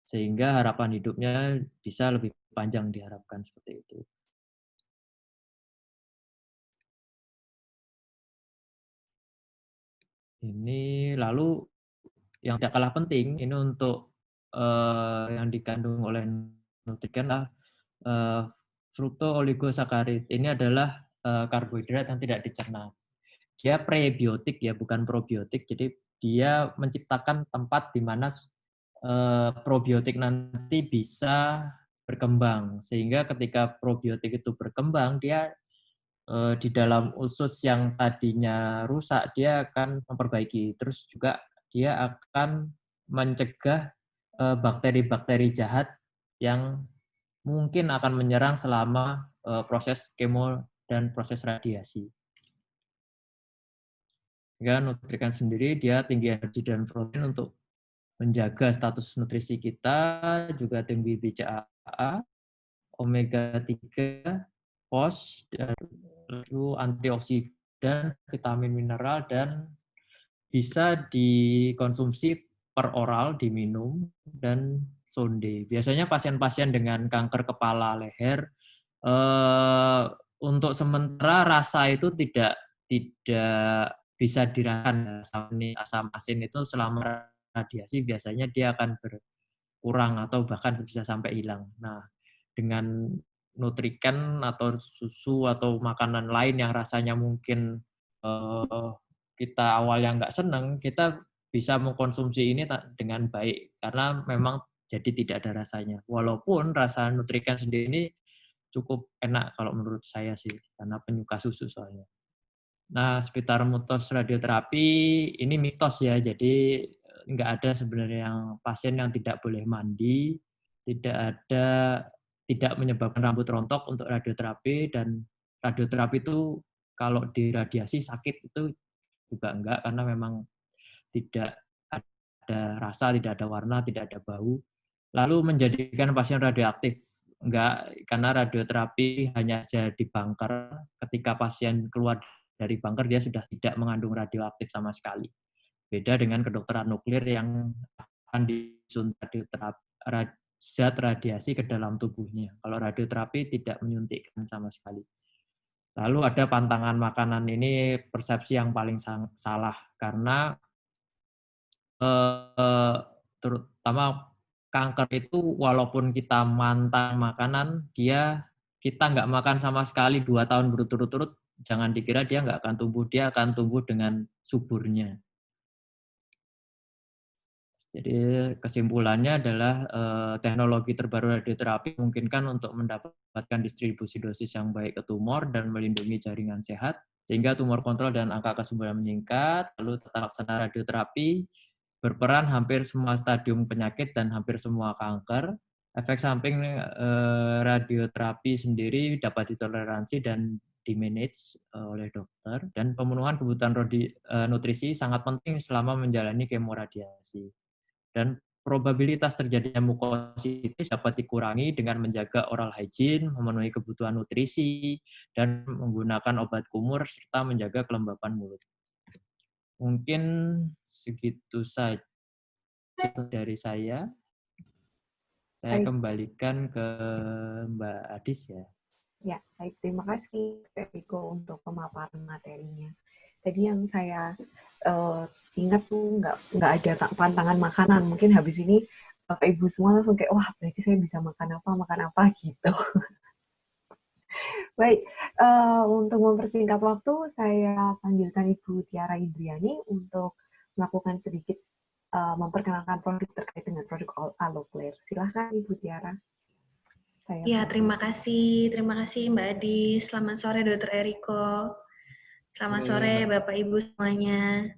Sehingga harapan hidupnya bisa lebih panjang diharapkan seperti itu. Ini lalu yang tidak kalah penting ini untuk yang dikandung oleh nutrien lah fructooligosaccharid. Ini adalah karbohidrat yang tidak dicerna. Dia prebiotik ya, bukan probiotik. Jadi dia menciptakan tempat di mana probiotik nanti bisa berkembang. Sehingga ketika probiotik itu berkembang, dia di dalam usus yang tadinya rusak, dia akan memperbaiki. Terus juga dia akan mencegah bakteri-bakteri jahat yang mungkin akan menyerang selama proses kemo dan proses radiasi. Ya, nutrikan sendiri dia tinggi energi dan protein untuk menjaga status nutrisi kita, juga tinggi BCAA, omega 3, fos, dan lalu antioksidan, vitamin mineral, dan bisa dikonsumsi per oral, diminum, dan sonde. Biasanya pasien-pasien dengan kanker kepala leher, untuk sementara rasa itu tidak bisa dirasakan. Asam asin itu selama radiasi biasanya dia akan berkurang atau bahkan bisa sampai hilang. Nah, dengan nutrikan atau susu atau makanan lain yang rasanya mungkin kita awalnya nggak seneng, kita bisa mengkonsumsi ini dengan baik karena memang jadi tidak ada rasanya. Walaupun rasa nutrikan sendiri ini cukup enak kalau menurut saya sih, karena penyuka susu soalnya. Nah, sekitar mitos radioterapi ini mitos ya, jadi nggak ada sebenarnya yang pasien yang tidak boleh mandi, tidak menyebabkan rambut rontok untuk radioterapi, dan radioterapi itu kalau diradiasi sakit itu juga enggak, karena memang tidak ada rasa, tidak ada warna, tidak ada bau. lalu menjadikan pasien radioaktif. Enggak, karena radioterapi hanya saja di bunker. Ketika pasien keluar dari bunker, dia sudah tidak mengandung radioaktif sama sekali. Beda dengan kedokteran nuklir yang akan disuntik zat radiasi ke dalam tubuhnya. Kalau radioterapi tidak menyuntikkan sama sekali. Lalu ada pantangan makanan, ini persepsi yang paling salah karena terutama kanker itu walaupun kita mantang makanan, kita nggak makan sama sekali 2 tahun berturut-turut, jangan dikira dia nggak akan tumbuh, dia akan tumbuh dengan suburnya. Jadi kesimpulannya adalah teknologi terbaru radioterapi memungkinkan untuk mendapatkan distribusi dosis yang baik ke tumor dan melindungi jaringan sehat, sehingga tumor kontrol dan angka kesembuhan meningkat. Lalu tata laksana radioterapi berperan hampir semua stadium penyakit dan hampir semua kanker. Efek samping radioterapi sendiri dapat ditoleransi dan di-manage oleh dokter, dan pemenuhan kebutuhan nutrisi sangat penting selama menjalani kemoradiasi. Dan probabilitas terjadinya mukositis dapat dikurangi dengan menjaga oral hygiene, memenuhi kebutuhan nutrisi, dan menggunakan obat kumur, serta menjaga kelembapan mulut. Mungkin segitu saja dari saya. Saya Baik. kembalikan ke Mbak Adis ya. Ya, baik. Terima kasih, Riko, untuk pemaparan materinya. Tadi yang saya ingat tuh nggak ada pantangan makanan. Mungkin habis ini Bapak Ibu semua langsung kayak, wah berarti saya bisa makan apa gitu. Baik, untuk mempersingkat waktu, saya panggilkan Ibu Tiara Indriani untuk melakukan sedikit memperkenalkan produk terkait dengan produk Aloclair. Silahkan Ibu Tiara. Ya, terima kasih Mbak Adi. Selamat sore Dr. Eriko. Selamat sore Bapak Ibu semuanya.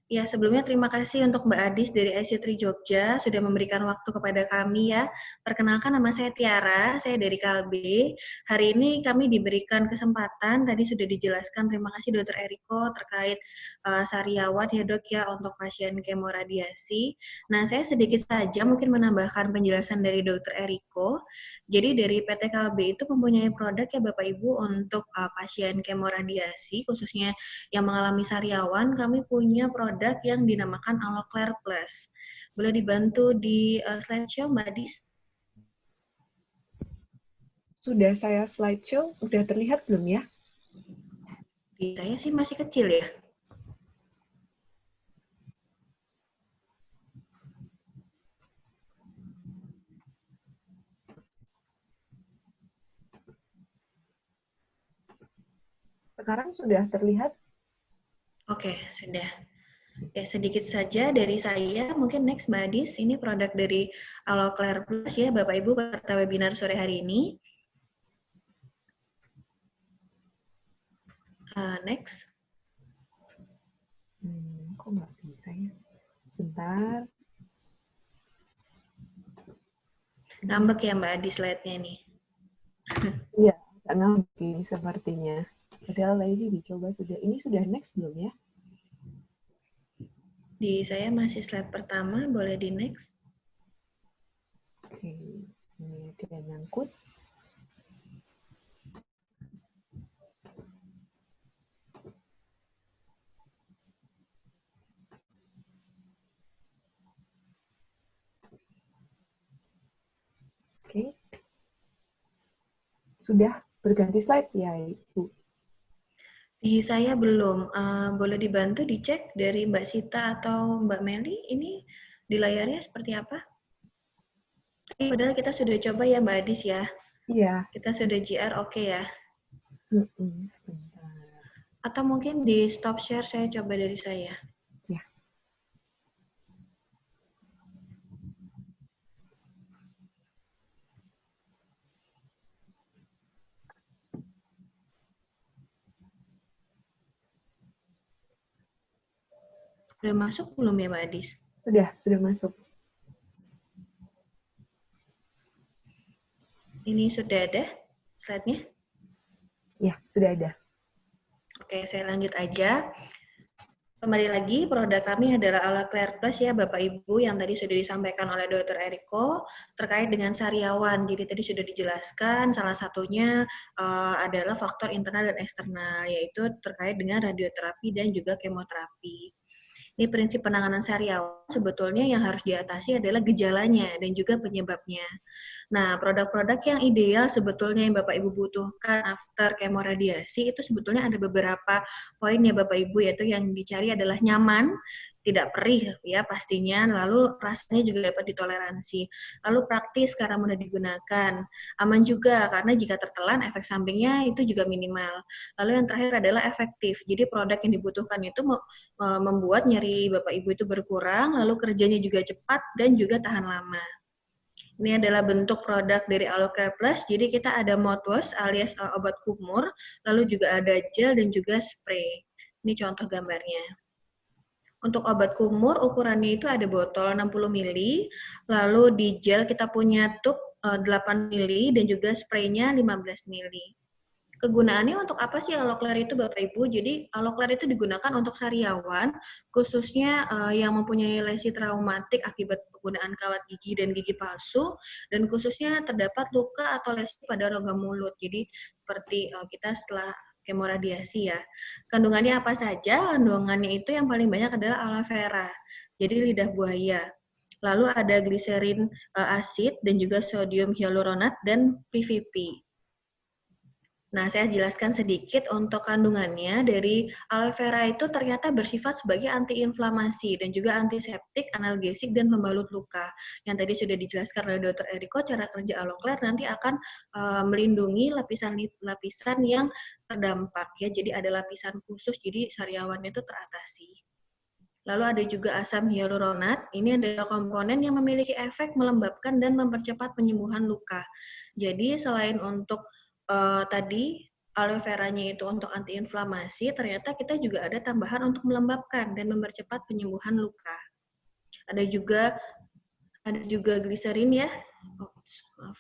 Ya, sebelumnya terima kasih untuk Mbak Adis dari IC3 Jogja sudah memberikan waktu kepada kami ya. Perkenalkan, nama saya Tiara, saya dari Kalbe. Hari ini kami diberikan kesempatan, tadi sudah dijelaskan, terima kasih Dr. Eriko terkait sariawan ya dok ya untuk pasien kemoradiasi. Nah, saya sedikit saja mungkin menambahkan penjelasan dari Dr. Eriko. Jadi dari PT Kalbe itu mempunyai produk ya Bapak Ibu untuk pasien kemoradiasi, khususnya yang mengalami sariawan, kami punya produk yang dinamakan Aloclair Plus. Boleh dibantu di slideshow, Mbak Adis? Sudah saya slideshow, udah terlihat belum ya? Di saya sih masih kecil ya. Sekarang sudah terlihat? Oke, sudah. Ya, sedikit saja dari saya. Mungkin next, Mbak Adis. Ini produk dari Aloclair Plus ya, Bapak Ibu, pada webinar sore hari ini. Next. Kok nggak bisa ya? Bentar. Ngambek ya Mbak Adis slide-nya nih. Iya, agak ngambek ini sepertinya. Padahal tadi dicoba sudah. Ini sudah next belum ya? Di saya masih slide pertama, boleh di next. Oke, ini ada nyangkut. Oke. Sudah berganti slide ya, Ibu? Di saya belum. Boleh dibantu dicek dari Mbak Sita atau Mbak Meli, ini di layarnya seperti apa? Padahal kita sudah coba ya Mbak Adis ya. Iya. Kita sudah GR, oke ya. Sebentar. Atau mungkin di stop share saya coba dari saya. Ya. Sudah masuk belum ya Mbak Adis? Sudah masuk. Ini sudah ada slide-nya? Ya, sudah ada. Oke, saya lanjut aja. Kembali lagi, produk kami adalah Aloclair Plus ya Bapak Ibu, yang tadi sudah disampaikan oleh Dr. Eriko terkait dengan sariawan. Jadi tadi sudah dijelaskan, salah satunya adalah faktor internal dan eksternal, yaitu terkait dengan radioterapi dan juga kemoterapi. Ini prinsip penanganan sariawan sebetulnya yang harus diatasi adalah gejalanya dan juga penyebabnya. Nah, produk-produk yang ideal sebetulnya yang Bapak Ibu butuhkan after kemoradiasi itu sebetulnya ada beberapa poin ya Bapak Ibu, yaitu yang dicari adalah nyaman, tidak perih ya pastinya, lalu rasanya juga dapat ditoleransi, lalu praktis karena mudah digunakan, aman juga karena jika tertelan efek sampingnya itu juga minimal, lalu yang terakhir adalah efektif, jadi produk yang dibutuhkan itu membuat nyeri Bapak Ibu itu berkurang, lalu kerjanya juga cepat dan juga tahan lama. Ini adalah bentuk produk dari Aloclair Plus. Jadi kita ada mouthwash alias obat kumur, lalu juga ada gel dan juga spray. Ini contoh gambarnya. Untuk obat kumur ukurannya itu ada botol 60 ml, lalu di gel kita punya tube 8 ml dan juga spraynya 15 ml. Kegunaannya untuk apa sih Aloclair itu Bapak Ibu? Jadi Aloclair itu digunakan untuk sariawan, khususnya yang mempunyai lesi traumatik akibat penggunaan kawat gigi dan gigi palsu, dan khususnya terdapat luka atau lesi pada rongga mulut. Jadi seperti kita setelah kemoradiasi ya. Kandungannya apa saja? Kandungannya itu yang paling banyak adalah aloe vera, jadi lidah buaya. Lalu ada gliserin asid dan juga sodium hyaluronat dan PVP. Nah, saya jelaskan sedikit untuk kandungannya. Dari aloe vera itu ternyata bersifat sebagai antiinflamasi dan juga antiseptik, analgesik, dan pembalut luka. Yang tadi sudah dijelaskan oleh Dr. Eriko, cara kerja Aloclair nanti akan melindungi lapisan-lapisan yang terdampak ya. Jadi ada lapisan khusus, jadi sariawannya itu teratasi. Lalu ada juga asam hyaluronat. Ini adalah komponen yang memiliki efek melembabkan dan mempercepat penyembuhan luka. Jadi selain untuk tadi aloe veranya itu untuk antiinflamasi, ternyata kita juga ada tambahan untuk melembabkan dan mempercepat penyembuhan luka. Ada juga gliserin ya. Maaf.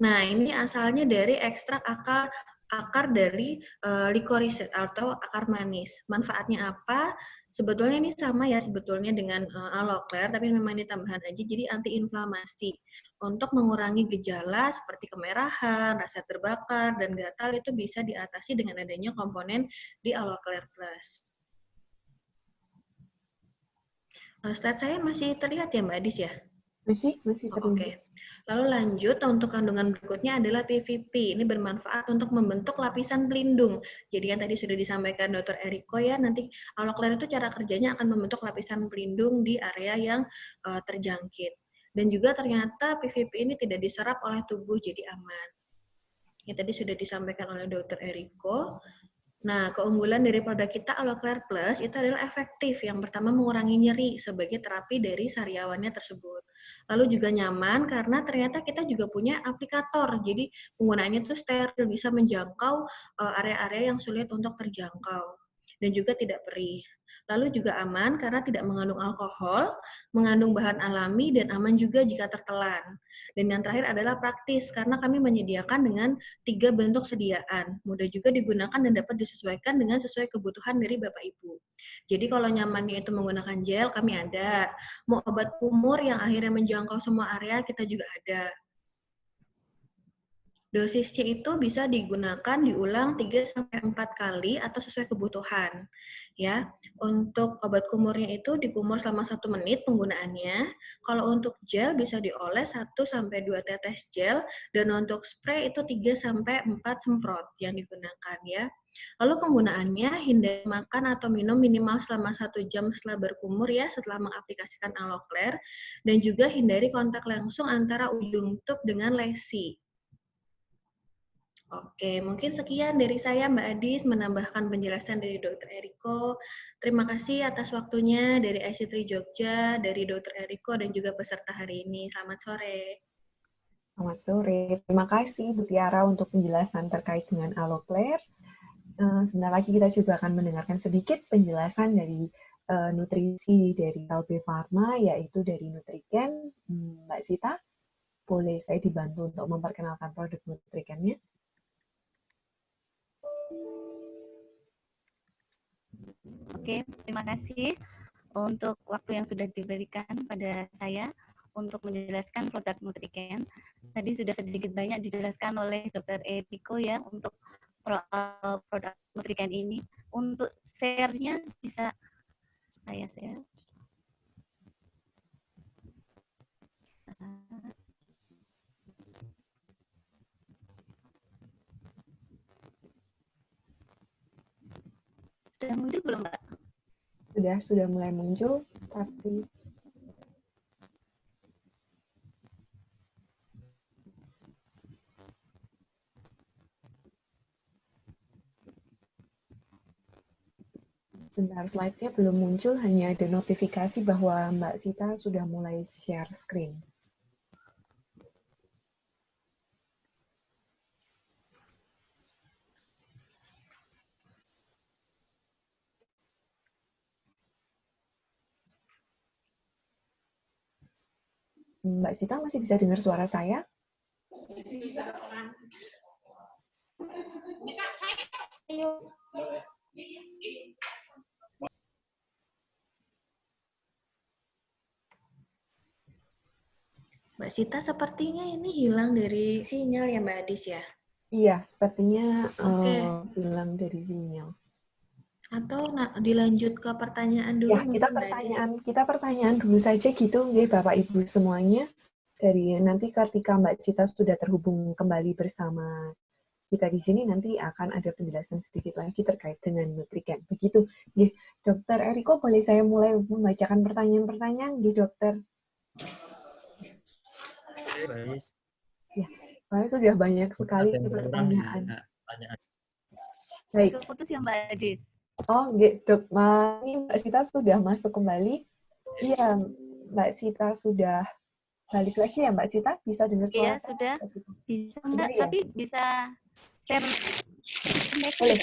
Nah, ini asalnya dari ekstrak akar dari licorice atau akar manis. Manfaatnya apa? Sebetulnya ini sama ya sebetulnya dengan Aloclair, tapi memang ini tambahan aja, jadi antiinflamasi. Untuk mengurangi gejala seperti kemerahan, rasa terbakar, dan gatal itu bisa diatasi dengan adanya komponen di Aloclair Plus. Slide saya masih terlihat ya Mbak Adis ya? Masih terlihat. Oke. Lalu lanjut untuk kandungan berikutnya adalah PVP. Ini bermanfaat untuk membentuk lapisan pelindung. Jadi yang tadi sudah disampaikan Dr. Eriko ya, nanti Aloclair itu cara kerjanya akan membentuk lapisan pelindung di area yang terjangkit. Dan juga ternyata PVP ini tidak diserap oleh tubuh, jadi aman. Yang tadi sudah disampaikan oleh Dr. Eriko. Nah, keunggulan dari produk kita Aloclair Plus itu adalah efektif. Yang pertama mengurangi nyeri sebagai terapi dari sariawannya tersebut. Lalu juga nyaman karena ternyata kita juga punya aplikator. Jadi penggunaannya itu steril, bisa menjangkau area-area yang sulit untuk terjangkau. Dan juga tidak perih. Lalu juga aman karena tidak mengandung alkohol, mengandung bahan alami, dan aman juga jika tertelan. Dan yang terakhir adalah praktis, karena kami menyediakan dengan 3 bentuk sediaan. Mudah juga digunakan dan dapat disesuaikan dengan sesuai kebutuhan dari Bapak Ibu. Jadi kalau nyamannya itu menggunakan gel, kami ada. Mau obat kumur yang akhirnya menjangkau semua area, kita juga ada. Dosisnya itu bisa digunakan diulang 3-4 kali atau sesuai kebutuhan. Ya, untuk obat kumurnya itu dikumur selama 1 menit penggunaannya. Kalau untuk gel bisa dioles 1-2 tetes gel, dan untuk spray itu 3-4 semprot yang digunakan ya. Lalu penggunaannya hindari makan atau minum minimal selama 1 jam setelah berkumur ya, setelah mengaplikasikan Aloclair, dan juga hindari kontak langsung antara ujung tube dengan lesi. Oke, mungkin sekian dari saya Mbak Adis menambahkan penjelasan dari Dr. Eriko. Terima kasih atas waktunya dari IC3 Jogja, dari Dr. Eriko dan juga peserta hari ini. Selamat sore. Selamat sore. Terima kasih Bu Tiara untuk penjelasan terkait dengan Aloclair. Sebentar lagi kita juga akan mendengarkan sedikit penjelasan dari nutrisi dari LB Pharma, yaitu dari Nutriken. Mbak Sita, boleh saya dibantu untuk memperkenalkan produk Nutrikennya? Oke, terima kasih untuk waktu yang sudah diberikan pada saya untuk menjelaskan produk Nutriken. Tadi sudah sedikit banyak dijelaskan oleh Dr. Eriko ya untuk produk Nutriken ini. Untuk share-nya bisa saya share. Sudah muncul belum, Mbak? Sudah mulai muncul, tapi bentar, slide-nya belum muncul, hanya ada notifikasi bahwa Mbak Sita sudah mulai share screen. Mbak Sita masih bisa dengar suara saya? Mbak Sita sepertinya ini hilang dari sinyal ya Mbak Adis ya? Iya, sepertinya Oke. hilang dari sinyal. Atau dilanjut ke pertanyaan dulu Ya, mungkin Mbak Adis. kita pertanyaan dulu saja gitu, ya Bapak Ibu semuanya. Dari nanti ketika Mbak Sita sudah terhubung kembali bersama kita di sini, nanti akan ada penjelasan sedikit lagi terkait dengan Nutriken. Begitu, Dokter Eriko, boleh saya mulai membacakan pertanyaan-pertanyaan, Dokter? Baik. Ya, saya sudah banyak sekali pertanyaan. Baik. Putus ya Mbak Adis. Oh, Dok, ini Mbak Sita sudah masuk kembali. Iya, Mbak Sita sudah balik lagi ya Mbak Sita? Bisa dengar suara saya? Iya, sudah. Bisa Mbak, ya? tapi bisa share. Boleh.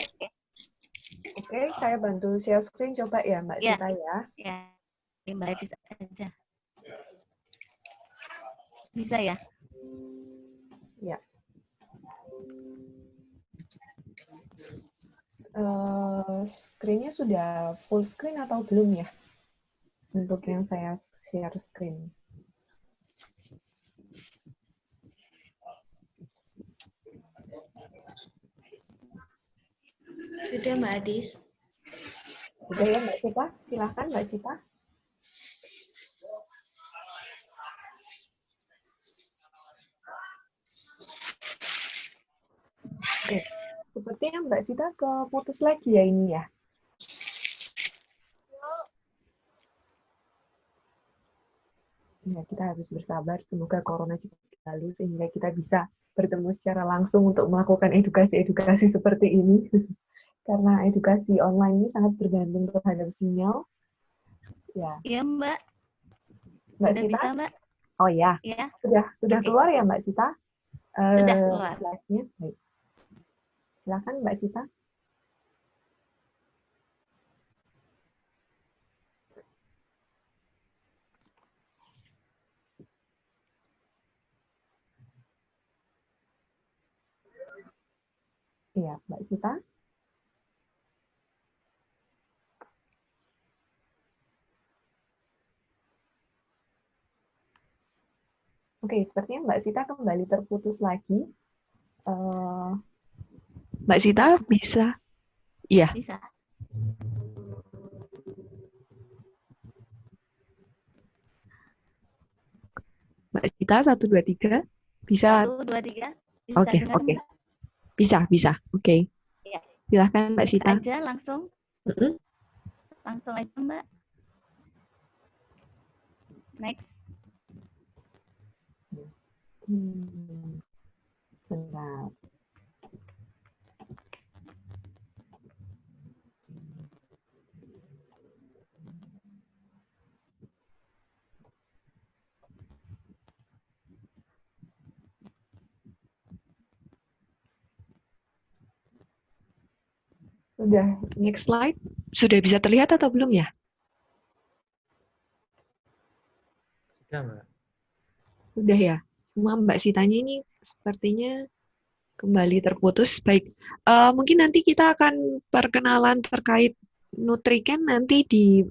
Oke, saya bantu share screen coba ya Mbak Sita ya. Ya, Mbak Adis aja. Bisa ya? Ya. Screen-nya sudah full screen atau belum ya? Untuk yang saya share screen. Sudah Mbak Adis. Sudah ya Mbak Sita? Silahkan Mbak Sita. Oke. Sepertinya Mbak Sita keputus lagi ya ini ya. Ya, kita harus bersabar. Semoga corona cepat berlalu sehingga kita bisa bertemu secara langsung untuk melakukan edukasi-edukasi seperti ini. Karena edukasi online ini sangat bergantung terhadap sinyal. Ya. Iya Mbak. Mbak Sudah Sita? bisa Mbak? Oh ya. Ya. Sudah keluar ya Mbak Sita? Sudah keluar. Slide-nya. Baik. Silakan Mbak Sita. Iya, Mbak Sita. Oke, sepertinya Mbak Sita kembali terputus lagi. Mbak Sita bisa? Iya. Bisa. Mbak Sita, 1, 2, 3. Bisa? 1, 2, 3. Oke. Bisa. Oke. Ya. Silahkan Mbak Sita. Aja langsung. Langsung aja Mbak. Next. Bentar. Sudah, next slide. Sudah bisa terlihat atau belum ya? Sudah, Mbak. Sudah ya. Cuma Mbak Sitanya ini sepertinya kembali terputus. Baik, mungkin nanti kita akan perkenalan terkait Nutriken nanti di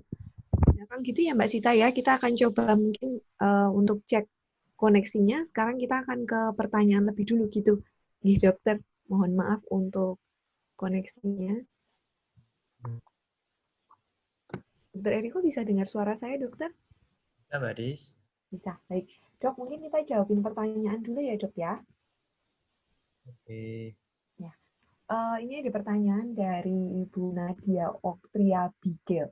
belakang gitu ya Mbak Sita ya. Kita akan coba mungkin untuk cek koneksinya. Sekarang kita akan ke pertanyaan lebih dulu gitu. Nih dokter, mohon maaf untuk koneksinya. Dokter Eriko bisa dengar suara saya, dokter? Bisa, Mbak Dis. Bisa, baik. Dok, mungkin kita jawabin pertanyaan dulu ya, dok ya. Oke. Ya. Ini ada pertanyaan dari Ibu Nadia Oktria Bigel.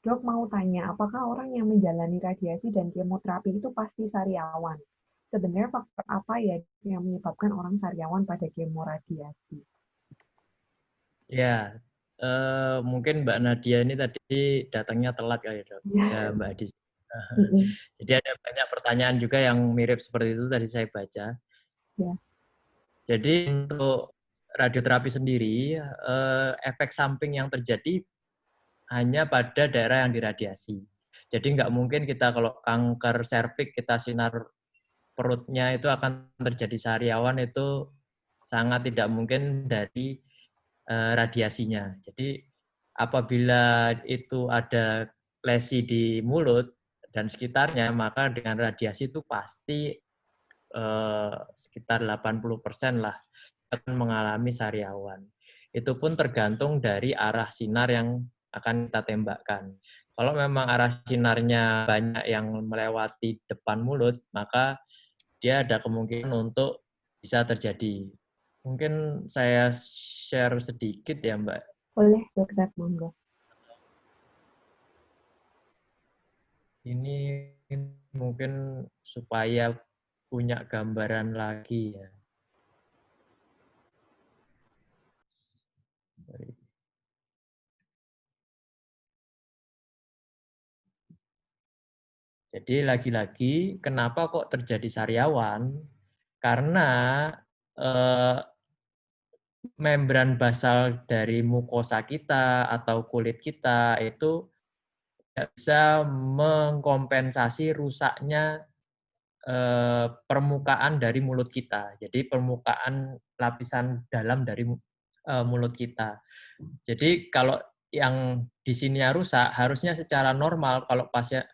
Dok mau tanya, apakah orang yang menjalani radiasi dan kemoterapi itu pasti sariawan? Sebenarnya faktor apa ya yang menyebabkan orang sariawan pada kemoradiasi? Ya, mungkin Mbak Nadia ini tadi datangnya telat kali, Dok. Ya, Mbak Adis. Jadi ada banyak pertanyaan juga yang mirip seperti itu tadi saya baca. Ya. Jadi untuk radioterapi sendiri, efek samping yang terjadi hanya pada daerah yang diradiasi. Jadi nggak mungkin kita kalau kanker serviks kita sinar perutnya itu akan terjadi sariawan, itu sangat tidak mungkin dari radiasinya. Jadi apabila itu ada lesi di mulut dan sekitarnya, maka dengan radiasi itu pasti sekitar 80% lah akan mengalami sariawan. Itu pun tergantung dari arah sinar yang akan kita tembakkan. Kalau memang arah sinarnya banyak yang melewati depan mulut, maka dia ada kemungkinan untuk bisa terjadi. Mungkin saya share sedikit ya, Mbak. Boleh, dokter, monggo. Ini mungkin supaya punya gambaran lagi ya. Jadi lagi-lagi kenapa kok terjadi sariawan? Karena membran basal dari mukosa kita atau kulit kita itu tidak bisa mengkompensasi rusaknya permukaan dari mulut kita. Jadi permukaan lapisan dalam dari mulut kita. Jadi kalau yang di sininya rusak, harusnya secara normal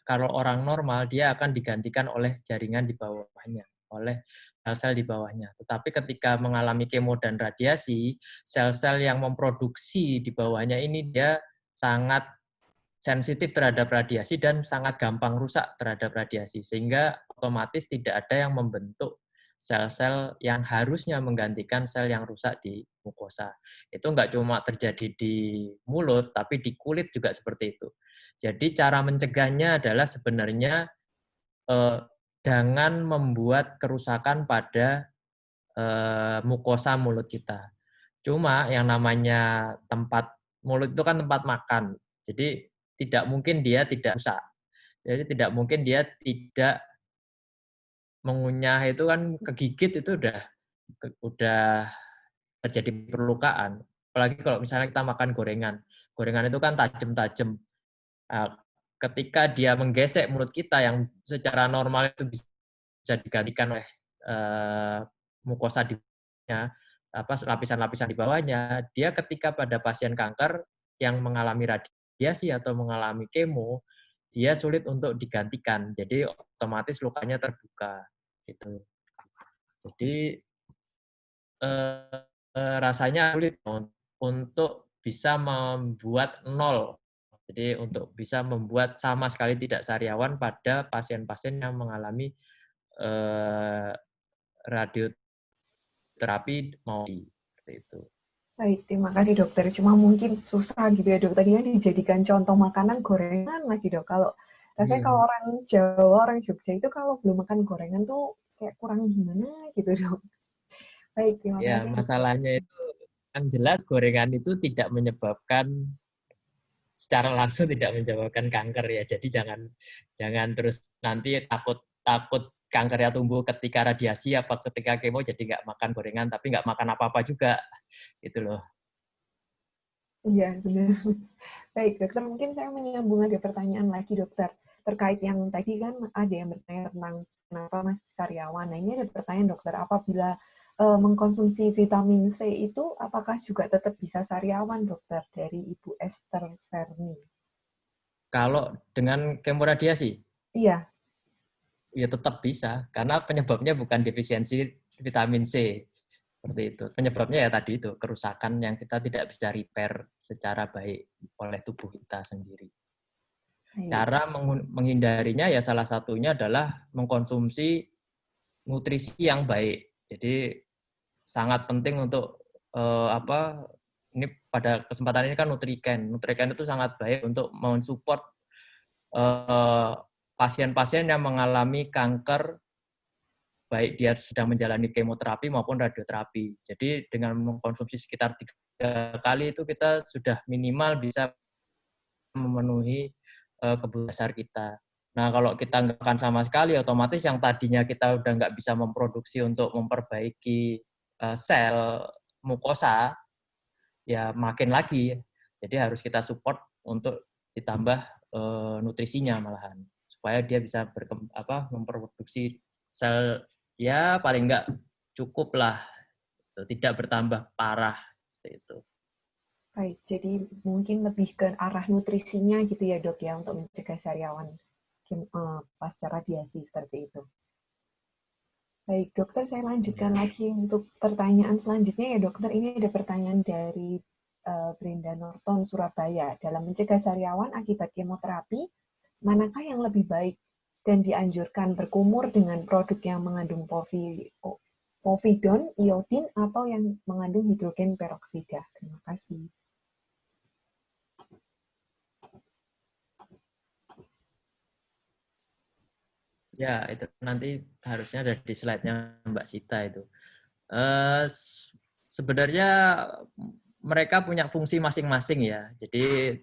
kalau orang normal dia akan digantikan oleh jaringan di bawahnya, oleh sel-sel di bawahnya. Tetapi ketika mengalami kemo dan radiasi, sel-sel yang memproduksi di bawahnya ini dia sangat sensitif terhadap radiasi dan sangat gampang rusak terhadap radiasi, sehingga otomatis tidak ada yang membentuk sel-sel yang harusnya menggantikan sel yang rusak di mukosa. Itu nggak cuma terjadi di mulut, tapi di kulit juga seperti itu. Jadi cara mencegahnya adalah sebenarnya jangan membuat kerusakan pada mukosa mulut kita. Cuma yang namanya tempat mulut itu kan tempat makan. Jadi tidak mungkin dia tidak rusak. Jadi tidak mungkin dia tidak mengunyah, itu kan kegigit itu udah terjadi perlukaan. Apalagi kalau misalnya kita makan gorengan. Gorengan itu kan tajam-tajam. Nah, ketika dia menggesek mulut kita yang secara normal itu bisa digantikan oleh mukosa di lapisan-lapisan di bawahnya, dia ketika pada pasien kanker yang mengalami radiasi atau mengalami kemo, dia sulit untuk digantikan. Jadi otomatis lukanya terbuka gitu. Jadi rasanya sulit untuk bisa membuat nol. Jadi untuk bisa membuat sama sekali tidak sariawan pada pasien-pasien yang mengalami radioterapi seperti itu. Baik, terima kasih dokter. Cuma mungkin susah gitu ya dok. Tadi kan dijadikan contoh makanan gorengan lagi dok. Kalau rasanya kalau orang Jawa, orang Jogja itu kalau belum makan gorengan tuh kayak kurang gimana gitu dok. Baik, terima Ya, kasih. masalahnya itu kan jelas gorengan itu tidak menyebabkan secara langsung tidak menyebabkan kanker ya. Jadi jangan terus nanti takut kankernya tumbuh ketika radiasi apa ketika kemo, jadi nggak makan gorengan tapi nggak makan apa-apa juga gitu loh. Iya, benar. Baik, dokter, mungkin saya menyambung ada pertanyaan lagi, dokter. Terkait yang tadi kan ada yang bertanya tentang kenapa masih sariawan. Nah, ini ada pertanyaan, dokter. Apabila mengkonsumsi vitamin C itu apakah juga tetap bisa sariawan, dokter, dari Ibu Esther Ferni? Kalau dengan kemoradiasi, Iya, ya tetap bisa, karena penyebabnya bukan defisiensi vitamin C. Seperti itu. Penyebabnya ya tadi itu, kerusakan yang kita tidak bisa repair secara baik oleh tubuh kita sendiri. baik. Cara menghindarinya ya salah satunya adalah mengkonsumsi nutrisi yang baik. Jadi sangat penting untuk ini pada kesempatan ini kan Nutriken. Nutriken itu sangat baik untuk mensupport pasien-pasien yang mengalami kanker, baik dia sedang menjalani kemoterapi maupun radioterapi. Jadi dengan mengkonsumsi sekitar 3 kali itu kita sudah minimal bisa memenuhi kebutuhan dasar kita. Nah, kalau kita nggak akan sama sekali, otomatis yang tadinya kita udah nggak bisa memproduksi untuk memperbaiki sel mukosa, ya makin lagi. Jadi harus kita support untuk ditambah nutrisinya malahan, supaya dia bisa memproduksi sel ya paling nggak cukup lah, tidak bertambah parah seperti itu. Baik, jadi mungkin lebih ke arah nutrisinya gitu ya, Dok, ya, untuk mencegah sariawan pasca radiasi seperti itu. Baik, dokter, saya lanjutkan lagi untuk pertanyaan selanjutnya ya, dokter. Ini ada pertanyaan dari Brenda Norton, Surabaya. Dalam mencegah sariawan akibat kemoterapi, manakah yang lebih baik dan dianjurkan, berkumur dengan produk yang mengandung povidone, iodin, atau yang mengandung hidrogen peroksida? Terima kasih. Ya, itu nanti harusnya ada di slide-nya Mbak Sita itu. Sebenarnya mereka punya fungsi masing-masing ya. Jadi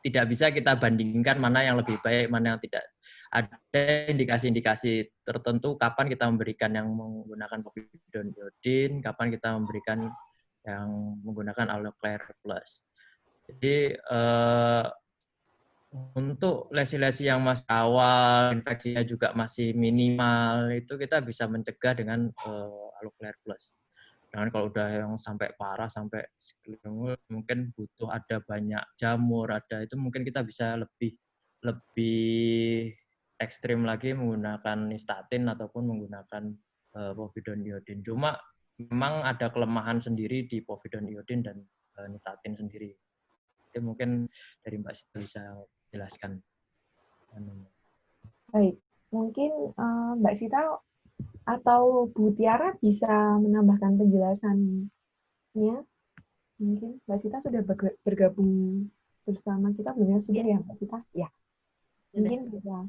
tidak bisa kita bandingkan mana yang lebih baik, mana yang tidak. Ada indikasi-indikasi tertentu kapan kita memberikan yang menggunakan povidone iodin, kapan kita memberikan yang menggunakan Aloclair Plus. Jadi untuk lesi-lesi yang masih awal, infeksinya juga masih minimal, itu kita bisa mencegah dengan Aloclair Plus. Dan kalau udah yang sampai parah, sampai mungkin butuh ada banyak jamur, ada itu mungkin kita bisa lebih ekstrim lagi menggunakan nystatin ataupun menggunakan povidone iodin. Cuma memang ada kelemahan sendiri di povidone iodin dan nystatin sendiri. Itu mungkin dari Mbak Sita bisa jelaskan. Baik, mungkin Mbak Sita atau Bu Tiara bisa menambahkan penjelasannya. Mungkin Mbak Sita sudah bergabung bersama kita belum ya? Sudah ya Mbak Sita? Ya. Mungkin bisa.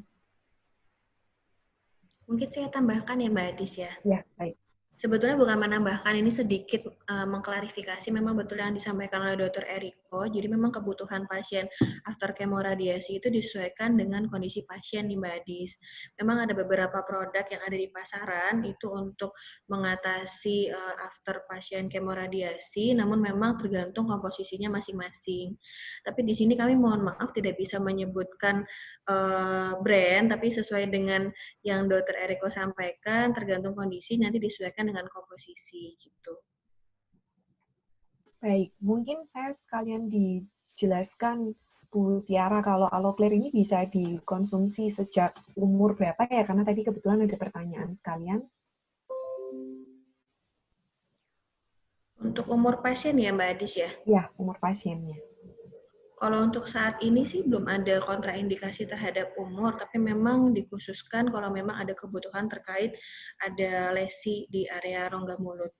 Mungkin saya tambahkan ya Mbak Adis ya. Ya, baik. Sebetulnya bukan menambahkan, ini sedikit mengklarifikasi, memang betul yang disampaikan oleh Dr. Eriko, jadi memang kebutuhan pasien after kemoradiasi itu disesuaikan dengan kondisi pasien nih Mbak Adis. Memang ada beberapa produk yang ada di pasaran itu untuk mengatasi after pasien kemoradiasi, namun memang tergantung komposisinya masing-masing. Tapi di sini kami mohon maaf tidak bisa menyebutkan brand, tapi sesuai dengan yang Dr. Eriko sampaikan, tergantung kondisi, nanti disesuaikan dengan komposisi gitu. Baik, mungkin saya sekalian dijelaskan Bu Tiara kalau Aloclair ini bisa dikonsumsi sejak umur berapa ya? Karena tadi kebetulan ada pertanyaan sekalian. Untuk umur pasien ya Mbak Adis ya? Ya, umur pasiennya. Kalau untuk saat ini sih belum ada kontraindikasi terhadap umur, tapi memang dikhususkan kalau memang ada kebutuhan terkait ada lesi di area rongga mulut.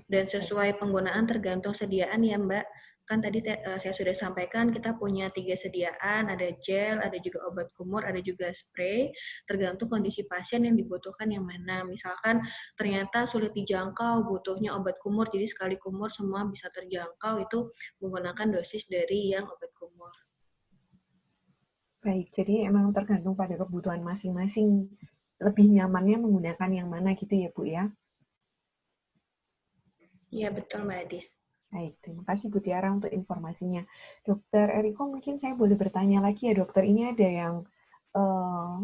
Dan sesuai penggunaan tergantung sediaan ya Mbak. Kan tadi saya sudah sampaikan kita punya 3 sediaan, ada gel, ada juga obat kumur, ada juga spray, tergantung kondisi pasien yang dibutuhkan yang mana. Misalkan ternyata sulit dijangkau, butuhnya obat kumur, jadi sekali kumur semua bisa terjangkau, itu menggunakan dosis dari yang obat kumur. Baik, jadi emang tergantung pada kebutuhan masing-masing, lebih nyamannya menggunakan yang mana gitu ya Bu ya? Iya betul Mbak Adis. Baik, terima kasih Bu Tiara untuk informasinya. Dokter Eriko, mungkin saya boleh bertanya lagi ya dokter, ini ada yang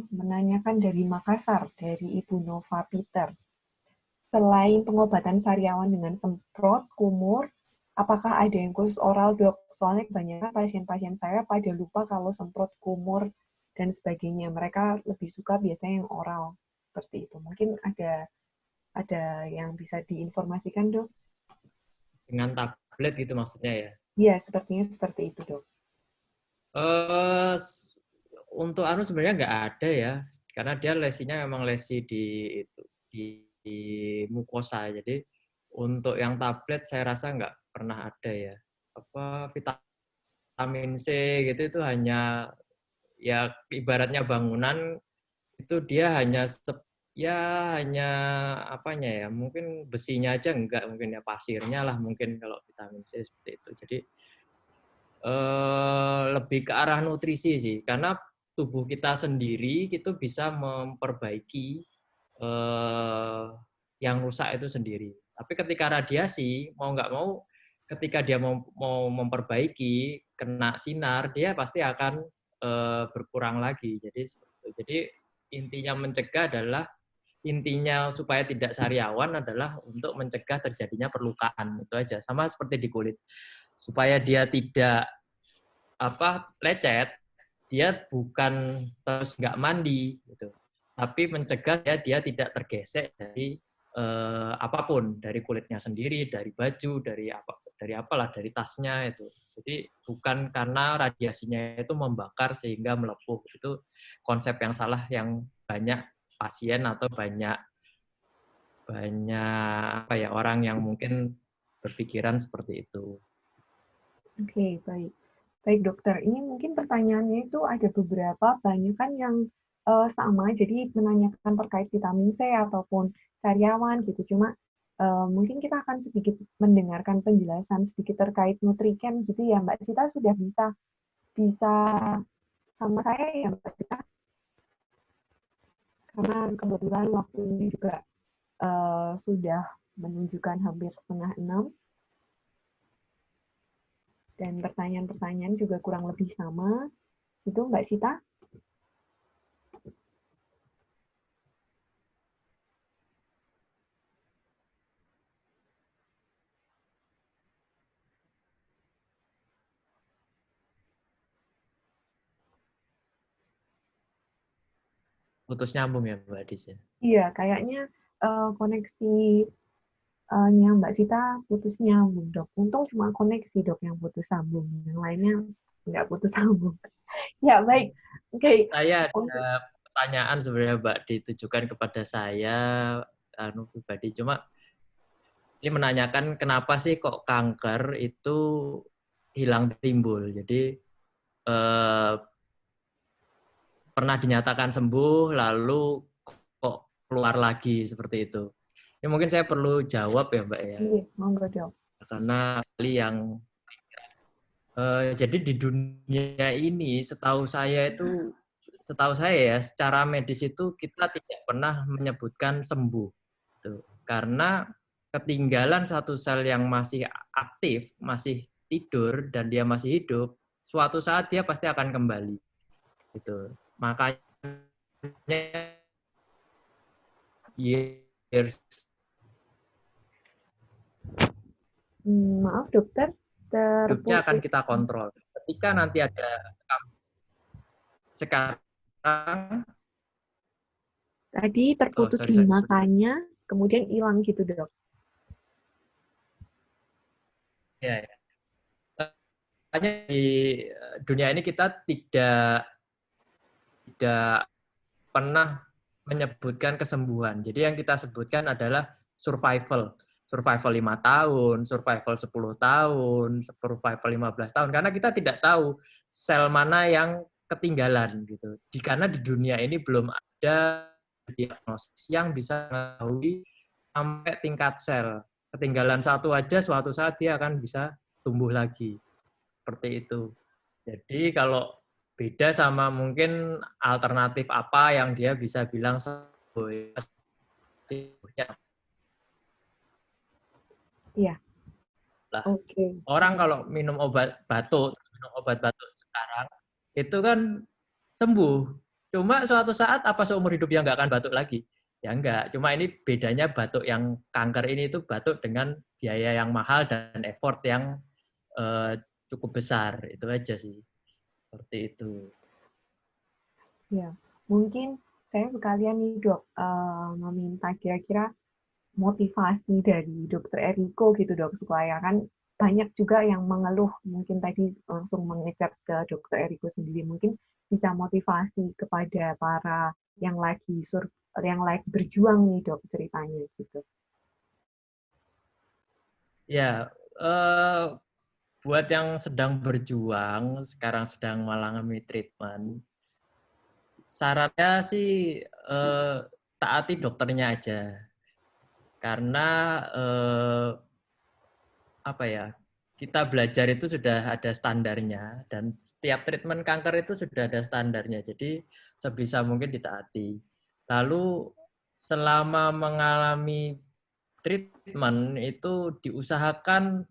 menanyakan dari Makassar, dari Ibu Nova Peter. selain pengobatan sariawan dengan semprot, kumur, apakah ada yang khusus oral, Dok? Soalnya kebanyakan pasien-pasien saya pada lupa kalau semprot, kumur, dan sebagainya. Mereka lebih suka biasanya yang oral. Seperti itu. Mungkin ada yang bisa diinformasikan, Dok? Dengan tablet gitu maksudnya ya? Iya, sepertinya seperti itu, Dok. Untuk sebenarnya nggak ada ya, karena dia lesinya memang lesi di mukosa. Jadi untuk yang tablet saya rasa nggak pernah ada ya. Apa vitamin C gitu itu hanya ya ibaratnya bangunan itu dia hanya apanya ya, mungkin besinya aja enggak, mungkin ya pasirnya lah mungkin kalau vitamin C seperti itu. Jadi lebih ke arah nutrisi sih, karena tubuh kita sendiri itu bisa memperbaiki yang rusak itu sendiri. Tapi ketika radiasi, mau nggak mau, ketika dia mau memperbaiki, kena sinar, dia pasti akan berkurang lagi. Jadi intinya mencegah adalah intinya supaya tidak sariawan adalah untuk mencegah terjadinya perlukaan, itu aja. Sama seperti di kulit, supaya dia tidak lecet, dia bukan terus nggak mandi gitu, tapi mencegah dia tidak tergesek dari apapun, dari kulitnya sendiri, dari baju, dari tasnya itu. Jadi bukan karena radiasinya itu membakar sehingga melepuh. Itu konsep yang salah yang banyak pasien atau banyak orang yang mungkin berpikiran seperti itu. Oke, baik. Baik, dokter. Ini mungkin pertanyaannya itu ada beberapa, banyak kan yang sama, jadi menanyakan terkait vitamin C ataupun sariawan gitu. Cuma mungkin kita akan sedikit mendengarkan penjelasan sedikit terkait Nutriken gitu ya, Mbak Sita sudah bisa sama saya ya, Mbak Sita? Karena kebetulan waktu ini juga sudah menunjukkan hampir 5:30. Dan pertanyaan-pertanyaan juga kurang lebih sama. Itu Mbak Sita? Putus nyambung ya Mbak Adis ya? Iya, kayaknya koneksinya Mbak Sita putus nyambung, Dok. Untung cuma koneksi, Dok, yang putus sambung. Yang lainnya nggak putus sambung. Ya, baik. Oke. Saya ada pertanyaan sebenarnya Mbak ditujukan kepada saya pribadi. Cuma ini menanyakan kenapa sih kok kanker itu hilang timbul. Jadi pernah dinyatakan sembuh lalu kok keluar lagi seperti itu. Ini mungkin saya perlu jawab ya Mbak ya. Iya, monggo, Dok. Karena yang jadi di dunia ini setahu saya ya secara medis itu kita tidak pernah menyebutkan sembuh gitu. Karena ketinggalan satu sel yang masih aktif, masih tidur dan dia masih hidup, suatu saat dia pasti akan kembali gitu. Makanya years. Maaf, dokter. Hidupnya akan kita kontrol. Ketika nanti ada sekarang tadi terputus makanya kemudian hilang gitu, Dok. Ya. Hanya di dunia ini kita tidak pernah menyebutkan kesembuhan. Jadi yang kita sebutkan adalah survival 5 tahun, survival 10 tahun, survival 15 tahun. Karena kita tidak tahu sel mana yang ketinggalan gitu. Karena di dunia ini belum ada diagnosis yang bisa mengetahui sampai tingkat sel. Ketinggalan satu aja suatu saat dia akan bisa tumbuh lagi. Seperti itu. Jadi kalau beda sama mungkin alternatif apa yang dia bisa bilang sembuh. Iya. Lah, orang kalau minum obat batuk sekarang itu kan sembuh. Cuma suatu saat apa seumur hidup dia nggak akan batuk lagi? Ya enggak, cuma ini bedanya batuk yang kanker ini itu batuk dengan biaya yang mahal dan effort yang cukup besar. Itu aja sih. Seperti itu. Ya, mungkin saya sekalian nih dok meminta kira-kira motivasi dari dokter Eriko gitu dok, supaya kan banyak juga yang mengeluh, mungkin tadi langsung mengecap ke dokter Eriko sendiri, mungkin bisa motivasi kepada para yang lagi berjuang nih dok ceritanya gitu. Ya, buat yang sedang berjuang, sekarang sedang mengalami treatment, sarannya sih taati dokternya aja. Karena apa ya, kita belajar itu sudah ada standarnya dan setiap treatment kanker itu sudah ada standarnya. Jadi sebisa mungkin ditaati. Lalu selama mengalami treatment itu diusahakan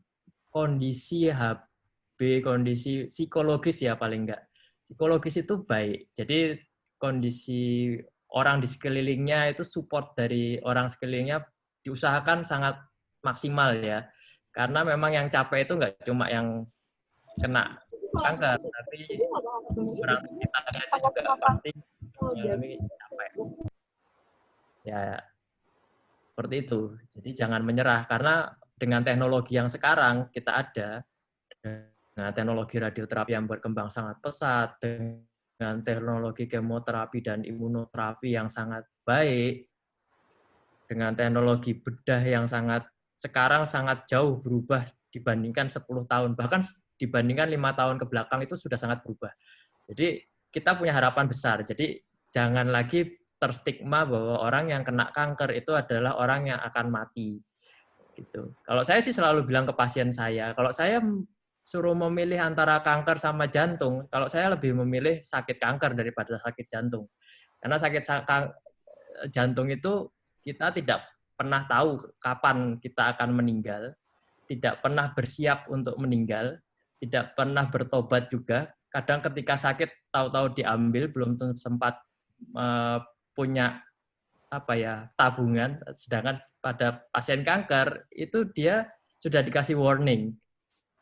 kondisi HB, kondisi psikologis ya paling enggak. Psikologis itu baik. Jadi kondisi orang di sekelilingnya itu support dari orang sekelilingnya diusahakan sangat maksimal ya. Karena memang yang capek itu enggak cuma yang kena kanker, tapi orang sekitarnya itu juga pasti mengalami capek. Ya, seperti itu. Jadi jangan menyerah karena dengan teknologi yang sekarang kita ada, dengan teknologi radioterapi yang berkembang sangat pesat, dengan teknologi kemoterapi dan imunoterapi yang sangat baik, dengan teknologi bedah yang sekarang sangat jauh berubah dibandingkan 10 tahun, bahkan dibandingkan 5 tahun ke belakang itu sudah sangat berubah. Jadi kita punya harapan besar. Jadi jangan lagi terstigma bahwa orang yang kena kanker itu adalah orang yang akan mati. Gitu. Kalau saya sih selalu bilang ke pasien saya, kalau saya suruh memilih antara kanker sama jantung, kalau saya lebih memilih sakit kanker daripada sakit jantung. Karena jantung itu kita tidak pernah tahu kapan kita akan meninggal, tidak pernah bersiap untuk meninggal, tidak pernah bertobat juga. Kadang ketika sakit tahu-tahu diambil, belum sempat punya tabungan, sedangkan pada pasien kanker itu dia sudah dikasih warning.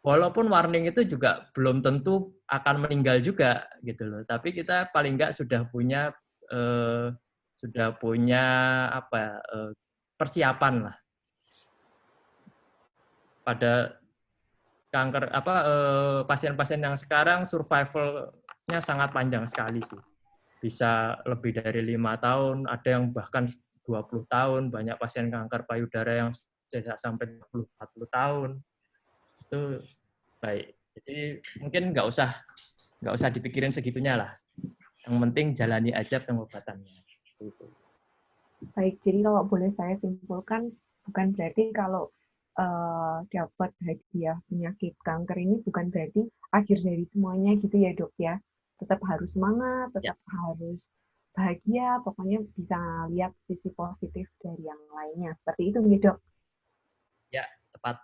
Walaupun warning itu juga belum tentu akan meninggal juga gitu loh. Tapi kita paling enggak sudah punya persiapan lah. Pada kanker pasien-pasien yang sekarang survival-nya sangat panjang sekali sih. Bisa lebih dari 5 tahun, ada yang bahkan 20 tahun, banyak pasien kanker payudara yang bisa sampai 40 tahun. Itu baik. Jadi mungkin nggak usah dipikirin segitunya lah. Yang penting jalani aja pengobatannya. Gitu. Baik, jadi kalau boleh saya simpulkan, bukan berarti kalau dapat hadiah penyakit kanker ini bukan berarti akhir dari semuanya gitu ya dok ya. Tetap harus semangat, tetap harus bahagia, pokoknya bisa lihat sisi positif dari yang lainnya. Seperti itu nih dok. Ya, tepat.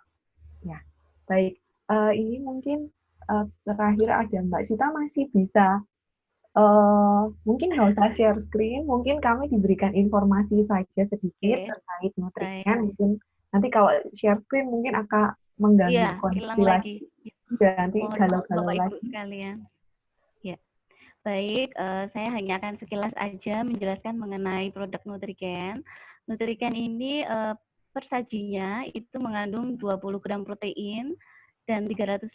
Ya, baik. Ini mungkin terakhir ada Mbak Sita masih bisa mungkin nggak usah share screen, mungkin kami diberikan informasi saja sedikit terkait nutrien. Mungkin nanti kalau share screen mungkin akan mengganggu konstelasi. Nanti galau-galau lagi. Sekalian. Ya, baik. Saya hanya akan sekilas aja menjelaskan mengenai produk Nutriken. Nutriken ini per sajinya itu mengandung 20 gram protein dan 350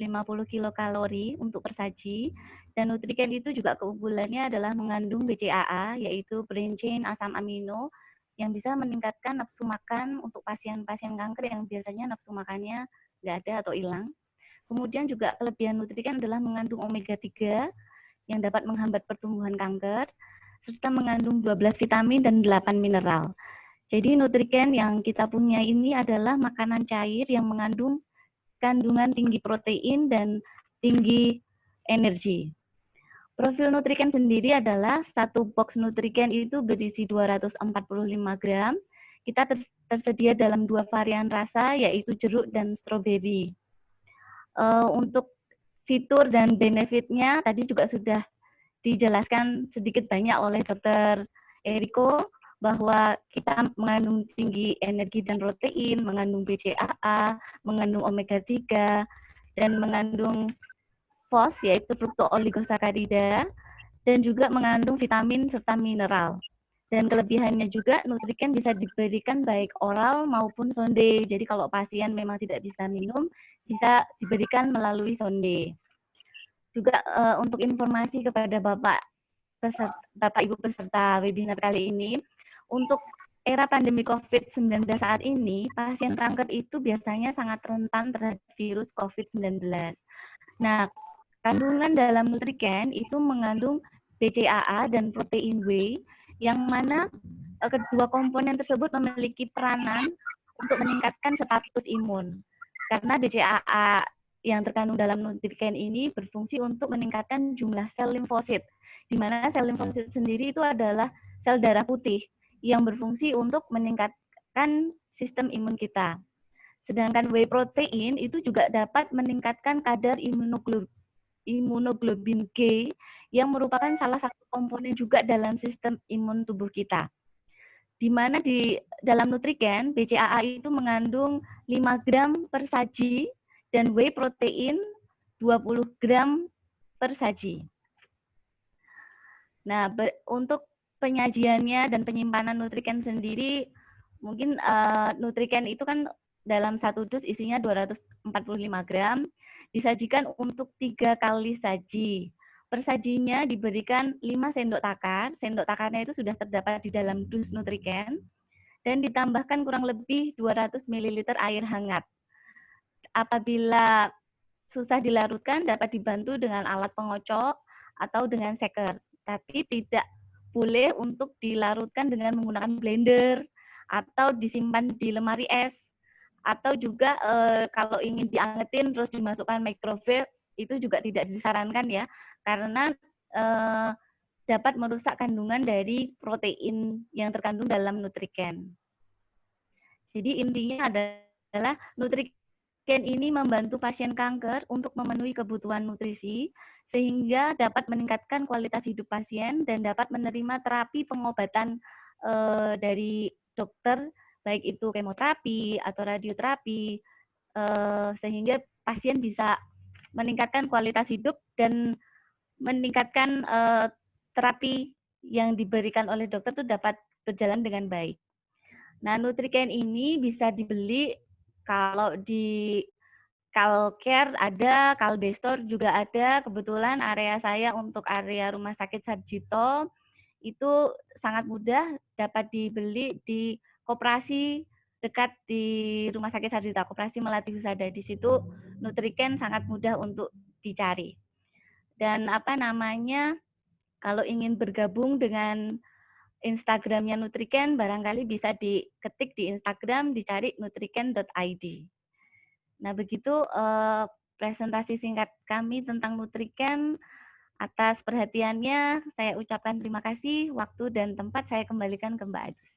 kilokalori untuk per saji. Dan Nutriken itu juga keunggulannya adalah mengandung BCAA, yaitu brain chain asam amino, yang bisa meningkatkan nafsu makan untuk pasien-pasien kanker yang biasanya nafsu makannya nggak ada atau hilang. Kemudian juga kelebihan Nutriken adalah mengandung omega 3 yang dapat menghambat pertumbuhan kanker, serta mengandung 12 vitamin dan 8 mineral. Jadi Nutriken yang kita punya ini adalah makanan cair yang mengandung kandungan tinggi protein dan tinggi energi. Profil Nutriken sendiri adalah satu box Nutriken itu berisi 245 gram. Kita tersedia dalam 2 varian rasa, yaitu jeruk dan stroberi. Untuk fitur dan benefitnya tadi juga sudah dijelaskan sedikit banyak oleh Dr. Eriko. bahwa kita mengandung tinggi energi dan protein, mengandung BCAA, mengandung omega 3, dan mengandung FOS, yaitu fruktooligosakarida, dan juga mengandung vitamin serta mineral. Dan kelebihannya juga, Nutriken bisa diberikan baik oral maupun sonde. Jadi kalau pasien memang tidak bisa minum, bisa diberikan melalui sonde. Juga untuk informasi kepada Bapak Ibu peserta webinar kali ini, untuk era pandemi COVID-19 saat ini, pasien kanker itu biasanya sangat rentan terhadap virus COVID-19. Nah, kandungan dalam Nutriken itu mengandung BCAA dan protein whey, yang mana kedua komponen tersebut memiliki peranan untuk meningkatkan status imun. Karena BCAA yang terkandung dalam Nutriken ini berfungsi untuk meningkatkan jumlah sel limfosit, di mana sel limfosit sendiri itu adalah sel darah putih yang berfungsi untuk meningkatkan sistem imun kita. Sedangkan whey protein itu juga dapat meningkatkan kadar imunoglobin G yang merupakan salah satu komponen juga dalam sistem imun tubuh kita. Di mana di dalam Nutriken, BCAA itu mengandung 5 gram per saji dan whey protein 20 gram per saji. Nah, untuk penyajiannya dan penyimpanan Nutriken sendiri, mungkin Nutriken itu kan dalam satu dus isinya 245 gram, disajikan untuk 3 kali saji. Per sajinya diberikan 5 sendok takar, sendok takarnya itu sudah terdapat di dalam dus Nutriken, dan ditambahkan kurang lebih 200 ml air hangat. Apabila susah dilarutkan, dapat dibantu dengan alat pengocok atau dengan shaker. Tapi tidak boleh untuk dilarutkan dengan menggunakan blender atau disimpan di lemari es. Atau juga kalau ingin diangetin terus dimasukkan microwave, itu juga tidak disarankan ya, karena dapat merusak kandungan dari protein yang terkandung dalam Nutriken. Jadi intinya adalah Nutriken ini membantu pasien kanker untuk memenuhi kebutuhan nutrisi sehingga dapat meningkatkan kualitas hidup pasien dan dapat menerima terapi pengobatan dari dokter, baik itu kemoterapi atau radioterapi, sehingga pasien bisa meningkatkan kualitas hidup dan meningkatkan terapi yang diberikan oleh dokter itu dapat berjalan dengan baik. Nah, Nutriken ini bisa dibeli kalau di Kalcare ada, Kalbestor juga ada. Kebetulan area saya untuk area Rumah Sakit Sarjito itu sangat mudah dapat dibeli di koperasi dekat di Rumah Sakit Sarjito, Koperasi Melati Husada. Di situ Nutriken sangat mudah untuk dicari. Dan kalau ingin bergabung dengan Instagramnya Nutriken, barangkali bisa diketik di Instagram, dicari nutriken.id. Nah, begitu presentasi singkat kami tentang Nutriken. Atas perhatiannya, saya ucapkan terima kasih. Waktu dan tempat saya kembalikan ke Mbak Adis.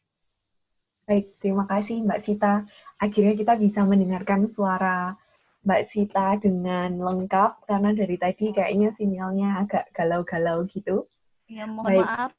Baik, terima kasih Mbak Sita. Akhirnya kita bisa mendengarkan suara Mbak Sita dengan lengkap, karena dari tadi kayaknya sinyalnya agak galau-galau gitu. Ya, mohon maaf.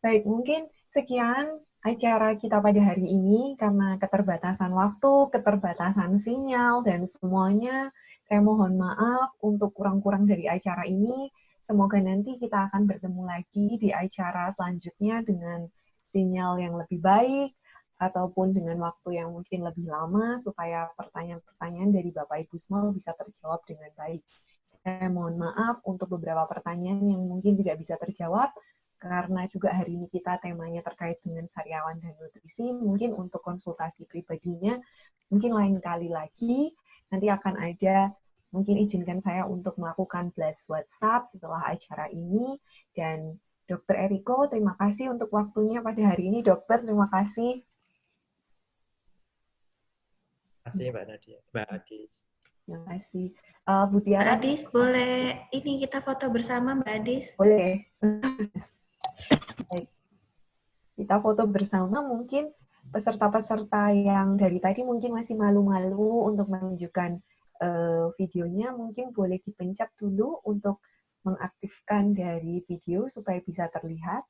Baik, mungkin sekian acara kita pada hari ini. Karena keterbatasan waktu, keterbatasan sinyal, dan semuanya, saya mohon maaf untuk kurang-kurang dari acara ini. Semoga nanti kita akan bertemu lagi di acara selanjutnya dengan sinyal yang lebih baik, ataupun dengan waktu yang mungkin lebih lama, supaya pertanyaan-pertanyaan dari Bapak Ibu semua bisa terjawab dengan baik. Saya mohon maaf untuk beberapa pertanyaan yang mungkin tidak bisa terjawab, karena juga hari ini kita temanya terkait dengan sariawan dan nutrisi. Mungkin untuk konsultasi pribadinya, mungkin lain kali lagi, nanti akan ada, mungkin izinkan saya untuk melakukan blast WhatsApp setelah acara ini. Dan Dr. Eriko, terima kasih untuk waktunya pada hari ini. Dokter, terima kasih. Terima kasih Mbak Nadia, Mbak Adis. Terima kasih. Bu Tiara. Mbak Adis, boleh ini kita foto bersama Mbak Adis? Boleh. Baik. Kita foto bersama. Mungkin peserta-peserta yang dari tadi mungkin masih malu-malu untuk menunjukkan videonya, mungkin boleh dipencet dulu untuk mengaktifkan dari video supaya bisa terlihat.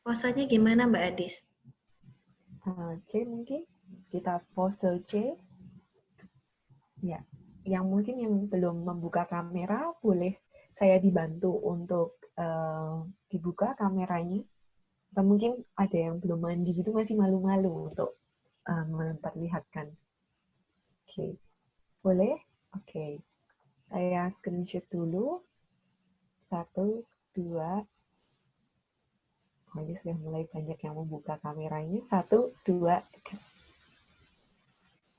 Posenya gimana Mbak Adis? C mungkin? Kita pose C. Ya, yang mungkin yang belum membuka kamera, boleh saya dibantu untuk dibuka kameranya. Atau mungkin ada yang belum mandi gitu masih malu-malu untuk memperlihatkan. Oke, boleh? Oke, saya screenshot dulu. 1, 2. Oh, ini sudah mulai banyak yang membuka kameranya. 1, 2, 3.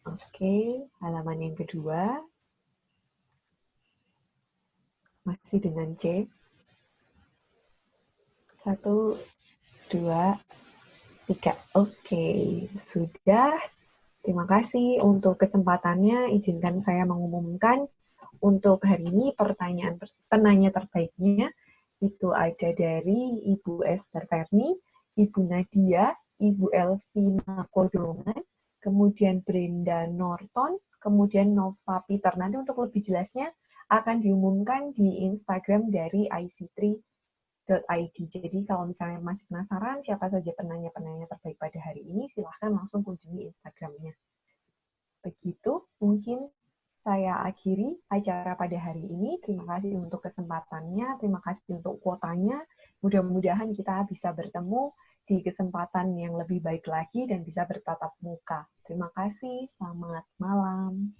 Oke, halaman yang kedua. Masih dengan C. 1, 2, 3. Oke, sudah. Terima kasih untuk kesempatannya. Izinkan saya mengumumkan untuk hari ini penanya terbaiknya itu ada dari Ibu Esther Ferni, Ibu Nadia, Ibu Elvina Kodongan, kemudian Brenda Norton, kemudian Nova Peter. Nanti untuk lebih jelasnya akan diumumkan di Instagram dari ic3.id. Jadi kalau misalnya masih penasaran siapa saja penanya-penanya terbaik pada hari ini, silahkan langsung kunjungi Instagramnya. Begitu mungkin saya akhiri acara pada hari ini. Terima kasih untuk kesempatannya, terima kasih untuk kuotanya. Mudah-mudahan kita bisa bertemu di kesempatan yang lebih baik lagi dan bisa bertatap muka. Terima kasih, selamat malam.